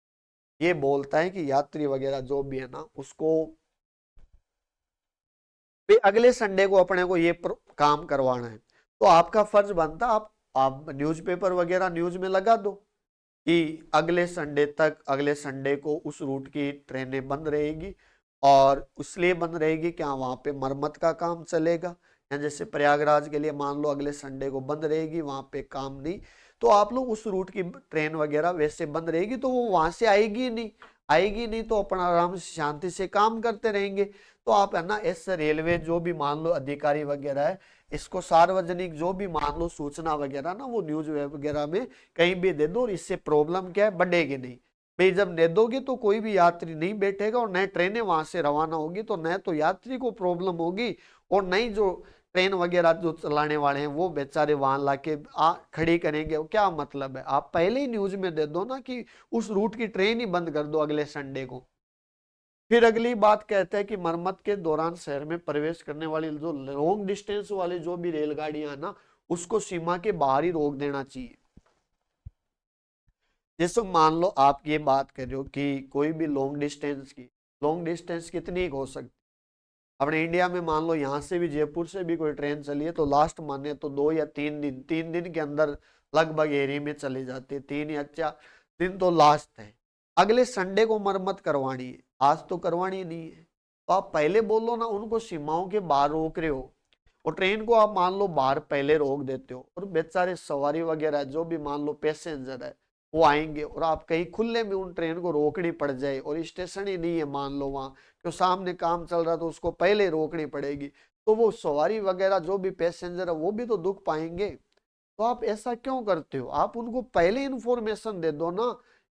ये बोलता है कि यात्री वगैरह जो भी है ना उसको भी अगले संडे को अपने को ये काम करवाना है, तो आपका फर्ज बनता आप न्यूज़पेपर वगैरह न्यूज में लगा दो कि अगले संडे तक, अगले संडे को उस रूट की ट्रेनें बंद रहेगी। और इसलिए बंद रहेगी क्या, वहां पे मरम्मत का काम चलेगा। या जैसे प्रयागराज के लिए मान लो अगले संडे को बंद रहेगी, वहां पे काम नहीं, तो आप लोग उस रूट की ट्रेन वगैरह वैसे बंद रहेगी तो वो वहां से आएगी नहीं, आएगी नहीं तो अपन आराम से शांति से काम करते रहेंगे। तो आप है ना इस रेलवे जो भी मान लो अधिकारी वगैरह है, इसको सार्वजनिक जो भी मान लो सूचना वगैरह ना वो न्यूज वगैरह में कहीं भी दे दो, और इससे प्रॉब्लम क्या है, बढ़ेगी नहीं। भाई जब दे दोगे तो कोई भी यात्री नहीं बैठेगा और नए ट्रेनें वहां से रवाना होगी, तो न तो यात्री को प्रॉब्लम होगी और नई जो ट्रेन वगैरह जो चलाने वाले हैं वो बेचारे वहां लाके खड़ी करेंगे। क्या मतलब है, आप पहले ही न्यूज में दे दो ना कि उस रूट की ट्रेन ही बंद कर दो अगले संडे को। फिर अगली बात कहते हैं कि मरम्मत के दौरान शहर में प्रवेश करने वाली जो लॉन्ग डिस्टेंस वाली जो भी रेलगाड़ियां ना उसको सीमा के बाहर ही रोक देना चाहिए। जैसे मान लो आप ये बात कर रहे हो कि कोई भी लॉन्ग डिस्टेंस कितनी हो सकती, अपने इंडिया में मान लो यहाँ से भी जयपुर से भी कोई ट्रेन चली है तो लास्ट माने तो 2 या 3 दिन, 3 दिन के अंदर लगभग एरिया में चली जाती है, 3 या 4 दिन तो लास्ट है। अगले संडे को मरम्मत करवानी है, आज तो करवानी नहीं है, तो आप पहले बोलो ना, उनको सीमाओं के बाहर रोक रहे हो और ट्रेन को आप मान लो बाहर पहले रोक देते हो, और बेचारे सवारी वगैरह जो भी मान लो पैसेंजर है वो आएंगे, और आप कहीं खुले में उन ट्रेन को रोकनी पड़ जाए और स्टेशन ही नहीं है मान लो वहां, तो सामने काम चल रहा तो उसको पहले रोकनी पड़ेगी, तो वो सवारी वगैरह जो भी पैसेंजर है वो भी तो दुख पाएंगे। तो आप ऐसा क्यों करते हो, आप उनको पहले इंफॉर्मेशन दे दो ना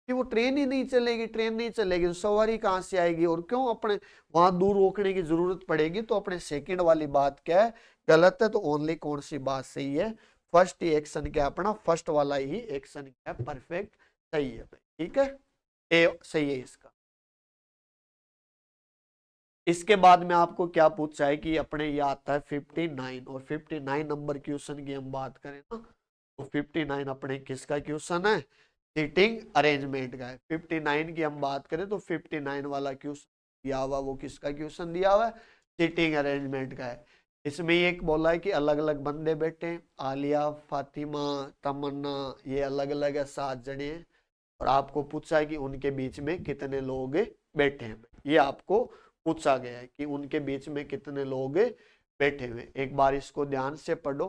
कि वो ट्रेन ही नहीं चलेगी, ट्रेन नहीं चलेगी तो सवारी कहाँ से आएगी, और क्यों अपने वहां दूर रोकने की जरूरत पड़ेगी। तो अपने सेकंड वाली बात क्या है, गलत है, तो ओनली कौन सी बात सही है, फर्स्ट ही एक्शन क्या अपना, फर्स्ट वाला ही एक्शन क्या है, परफेक्ट सही है। ठीक है, ए सही है इसका। इसके बाद में आपको क्या पूछा है कि अपने ये आता है 59, और 59 नंबर क्वेश्चन की हम बात करें ना तो 59 अपने किसका क्वेश्चन है, सीटिंग अरेंजमेंट का है। 59 की हम बात करें तो 59 वाला क्वेश्चन दिया हुआ, वो किसका क्वेश्चन दिया हुआ है, सीटिंग अरेंजमेंट का है। इसमें एक बोला है कि अलग अलग बंदे बैठे हैं, आलिया, फातिमा, तमन्ना, ये अलग अलग है, 7 जने हैं, और आपको पूछा है कि उनके बीच में कितने लोग बैठे हैं। ये आपको पूछा गया है कि उनके बीच में कितने लोग बैठे हुए। एक बार इसको ध्यान से पढ़ो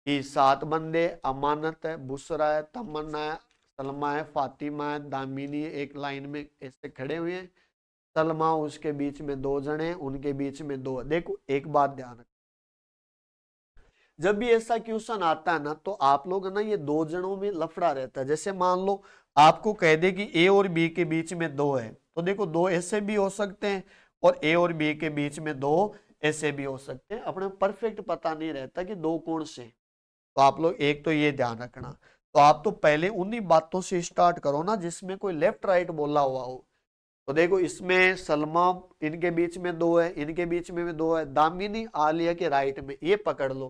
कि 7 बंदे, अमानत है, बुसरा है, तमन्ना है, सलमा है, फातिमा है, दामिनी है, एक लाइन में ऐसे खड़े हुए हैं। सलमा उसके बीच में 2 जने, उनके बीच में 2। देखो एक बात ध्यान रखो, जब भी ऐसा क्वेश्चन आता है ना तो आप लोग ना ये 2 जनों में लफड़ा रहता है। जैसे मान लो आपको कह दे कि ए और बी के बीच में 2 है, तो देखो 2 ऐसे भी हो सकते हैं और ए और बी के बीच में 2 ऐसे भी हो सकते हैं, अपने परफेक्ट पता नहीं रहता कि 2 कौन से। तो आप लोग एक तो ये ध्यान रखना, तो आप तो पहले उन्हीं बातों से स्टार्ट करो ना जिसमें कोई लेफ्ट राइट बोला हुआ हो। तो देखो इसमें सलमा इनके बीच में 2 है, इनके बीच में भी 2 है, दामिनी आलिया के राइट में, ये पकड़ लो,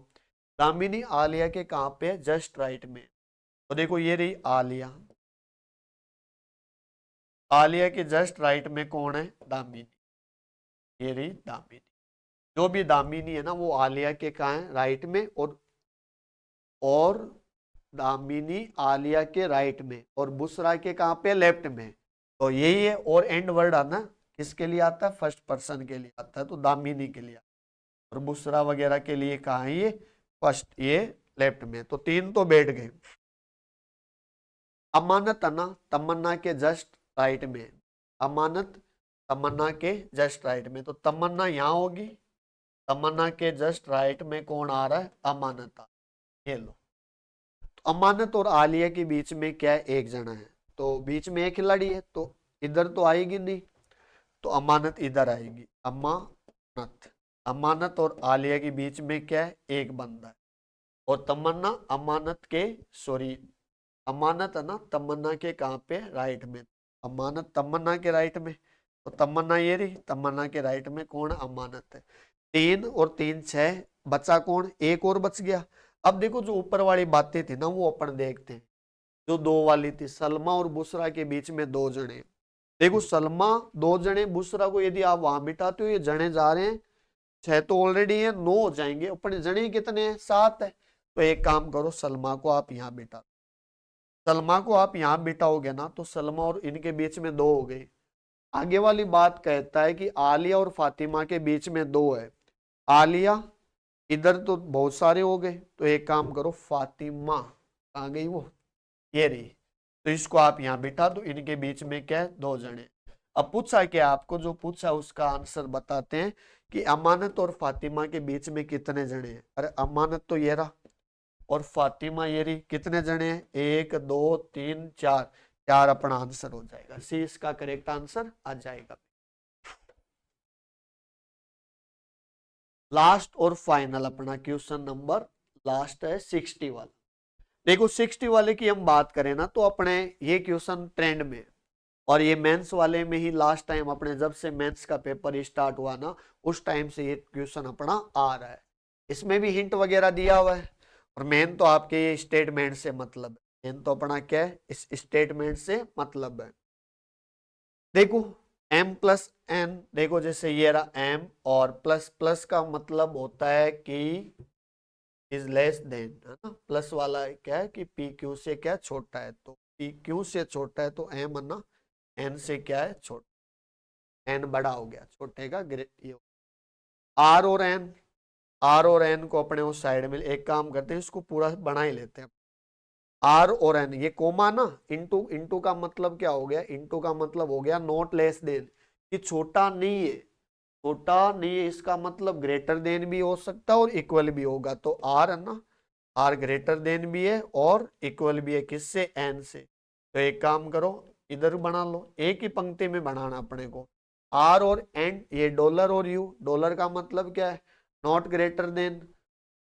दामिनी आलिया के कहां पे, जस्ट राइट में। तो देखो ये रही आलिया, आलिया के जस्ट राइट में कौन है, दामिनी, ये रही दामिनी। जो भी दामिनी है ना वो आलिया के कहा है, राइट में, और दामिनी आलिया के राइट में, और बुसरा के कहां पे, लेफ्ट में। तो यही है, और एंड वर्ड आना किसके लिए आता है, फर्स्ट पर्सन के लिए आता है, तो दामिनी के लिए, और बुसरा वगैरह के लिए कहा है ये, फर्स्ट, ये लेफ्ट में। तो 3 तो बैठ गए। अमानत है ना तमन्ना के जस्ट राइट में, अमानत तमन्ना के जस्ट राइट में, तो तमन्ना यहाँ होगी, तमन्ना के जस्ट राइट में कौन आ रहा है, अमानत। ये लो, तो अमानत और आलिया के बीच में क्या है, एक जना है, तो बीच में एक खिलाड़ी है, तो इधर तो आएगी नहीं, तो अमानत इधर आएगी, अमानत, अमानत और आलिया के बीच में क्या है, एक बंदा है, और तमन्ना अमानत के, सॉरी, अमानत है ना तमन्ना के कहां पे, राइट में, अमानत तमन्ना के राइट में, तो तमन्ना ये रही, तमन्ना के राइट में कौन, अमानत है। 3 और 3 6, बचा कौन, एक और बच गया। अब देखो जो ऊपर वाली बातें थी ना वो अपन देखते हैं, जो 2 वाली थी, सलमा और बुसरा के बीच में 2 जने, देखो सलमा 2 जने, बुसरा को यदि आप वहां बिठाते हो, ये जने जा रहे हैं 6 तो ऑलरेडी है, 9 हो जाएंगे, अपन जने कितने हैं, 7 है। तो एक काम करो, सलमा को आप यहाँ बिठा, सलमा को आप यहाँ बिठाओगे ना, तो सलमा और इनके बीच में 2 हो गए। आगे वाली बात कहता है कि आलिया और फातिमा के बीच में 2 है, आलिया इधर तो बहुत सारे हो गए, तो एक काम करो, फातिमा कहाँ गई वो, ये रही, तो इसको आप यहाँ बिठा दो, इनके बीच में क्या है, 2 जने। अब पूछा क्या आपको, जो पूछा उसका आंसर बताते हैं कि अमानत और फातिमा के बीच में कितने जने हैं। अरे अमानत तो ये रहा, और फातिमा ये रही, कितने जने हैं, 1 2 3 4, 4 अपना आंसर हो जाएगा, सी इसका करेक्ट आंसर आ जाएगा। लास्ट और फाइनल अपना क्वेश्चन नंबर लास्ट है 60 वाला। देखो 60 वाले की हम बात करें ना, तो अपने ये क्वेश्चन ट्रेंड में, और ये मेंस वाले में ही लास्ट टाइम अपने जब से मेंस का पेपर स्टार्ट हुआ ना, उस टाइम से ये क्वेश्चन अपना आ रहा है। इसमें भी हिंट वगैरह दिया हुआ है, और मेन तो आपके ये स्टेटमेंट से मतलब है, मेन तो अपना क्या है, इस स्टेटमेंट से मतलब है। देखो m प्लस एन, देखो जैसे ये रहा m, और प्लस प्लस का मतलब होता है कि इज लेस देन, है ना, प्लस वाला क्या है कि पी क्यू से क्या छोटा है, तो पी क्यू से छोटा है, तो एम है ना एन से क्या है छोटा, एन बड़ा हो गया, छोटे का ग्रेट, ये आर और एन, आर और एन को अपने उस साइड में एक काम करते हैं, इसको पूरा बना ही लेते हैं, आर और एन, ये कोमा ना, इंटू, इंटू का मतलब क्या हो गया, इंटू का मतलब हो गया नॉट लेस देन, कि छोटा नहीं है, छोटा नहीं है, इसका मतलब ग्रेटर देन भी हो सकता है और इक्वल भी होगा, तो आर है ना, आर ग्रेटर देन भी है और इक्वल भी है, किससे, एन से। तो एक काम करो, इधर बना लो, एक ही पंक्ति में बनाना अपने को, आर और एन, ये डॉलर और यू, डॉलर का मतलब क्या है, नॉट ग्रेटर देन,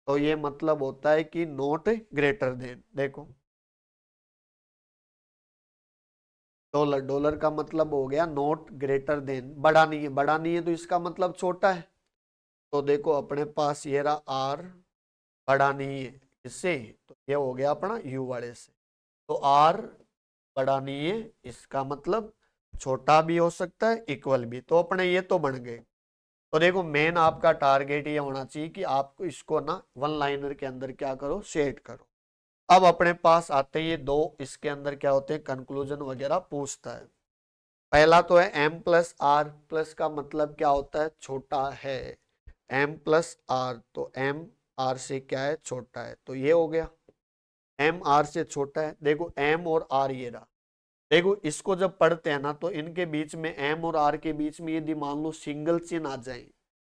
तो ये मतलब होता है कि नॉट ग्रेटर देन, देखो डॉलर, डॉलर का मतलब हो गया नॉट ग्रेटर देन, बड़ा नहीं है, बड़ा नहीं है तो इसका मतलब छोटा है, तो देखो अपने पास ये रहा आर, बड़ा नहीं है इससे, तो ये हो गया अपना यू वाले से, तो आर बड़ा नहीं है, इसका मतलब छोटा भी हो सकता है इक्वल भी, तो अपने ये तो बन गए। तो देखो मेन आपका टारगेट ये होना चाहिए कि आपको इसको ना वन लाइनर के अंदर क्या करो, सेट करो। अब अपने पास आते ही 2, इसके अंदर क्या होते हैं, कंक्लूजन वगैरह पूछता है। पहला तो है m प्लस आर, प्लस का मतलब क्या होता है, छोटा है, m प्लस आर, तो m r से क्या है, छोटा है, तो ये हो गया, m r से छोटा है। देखो m और r ये रहा, देखो इसको जब पढ़ते हैं ना, तो इनके बीच में m और r के बीच में यदि मान लो सिंगल चिन्ह आ जाए,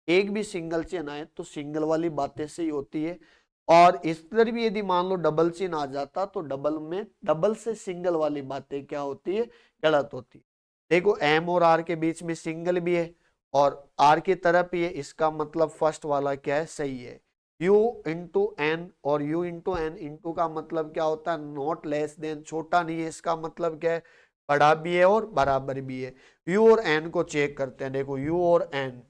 एक भी सिंगल चिन्ह आए, तो सिंगल वाली बातें से ही होती है, और इधर भी यदि मान लो डबल चिन्ह आ जाता, तो डबल में, डबल से सिंगल वाली बातें क्या होती है, गलत होती है। देखो m और r के बीच में सिंगल भी है और r की तरफ ही है, इसका मतलब फर्स्ट वाला क्या है, सही है। u इंटू एन, और u इंटू एन, इंटू का मतलब क्या होता है, नॉट लेस देन, छोटा नहीं है, इसका मतलब क्या है, बड़ा भी है और बराबर भी है। यू और एन को चेक करते हैं। देखो यू और एन,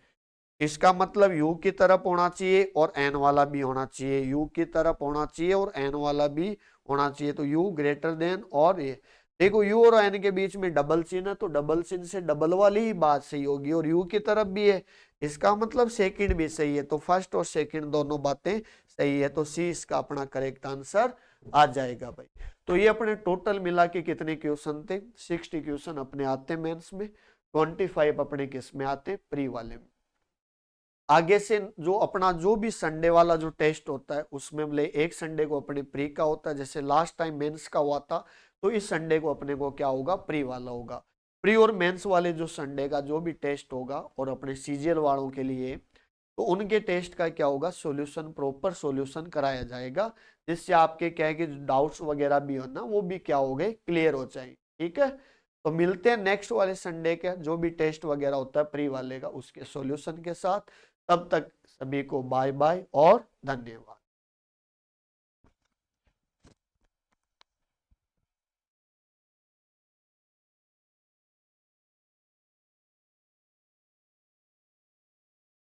इसका मतलब u की तरफ होना चाहिए और n वाला भी होना चाहिए, u की तरफ होना चाहिए और n वाला भी होना चाहिए। तो u ग्रेटर देन, और ये देखो u और n के बीच में डबल चिन्ह है, तो डबल चिन्ह से डबल वाली ही बात सही होगी, और u की तरफ भी है, इसका मतलब सेकंड भी सही है। तो फर्स्ट और सेकंड दोनों बातें सही है, तो सी इसका अपना करेक्ट आंसर आ जाएगा भाई। तो ये अपने टोटल मिला के कितने क्वेश्चन थे? 60 क्वेश्चन अपने आते मेंस में, 25 अपने किस में आते? प्री वाले में। आगे से जो अपना जो भी संडे वाला जो टेस्ट होता है उसमें मतलब एक संडे को अपने प्री का होता है, जैसे लास्ट टाइम मेंस का हुआ था, तो इस संडे को अपने को क्या होगा? प्री वाला होगा। प्री और मेंस वाले जो संडे का जो भी टेस्ट होगा और अपने सीजीएल वालों के लिए, तो उनके टेस्ट का क्या होगा? सॉल्यूशन, प्रॉपर सॉल्यूशन कराया जाएगा, जिससे आपके क्या है कि डाउट्स वगैरह भी हो ना, वो भी क्या हो गए? क्लियर हो जाए। ठीक है, तो मिलते हैं नेक्स्ट वाले संडे के जो भी टेस्ट वगैरह होता है प्री वाले का उसके सॉल्यूशन के साथ। तब तक सभी को बाय बाय और धन्यवाद।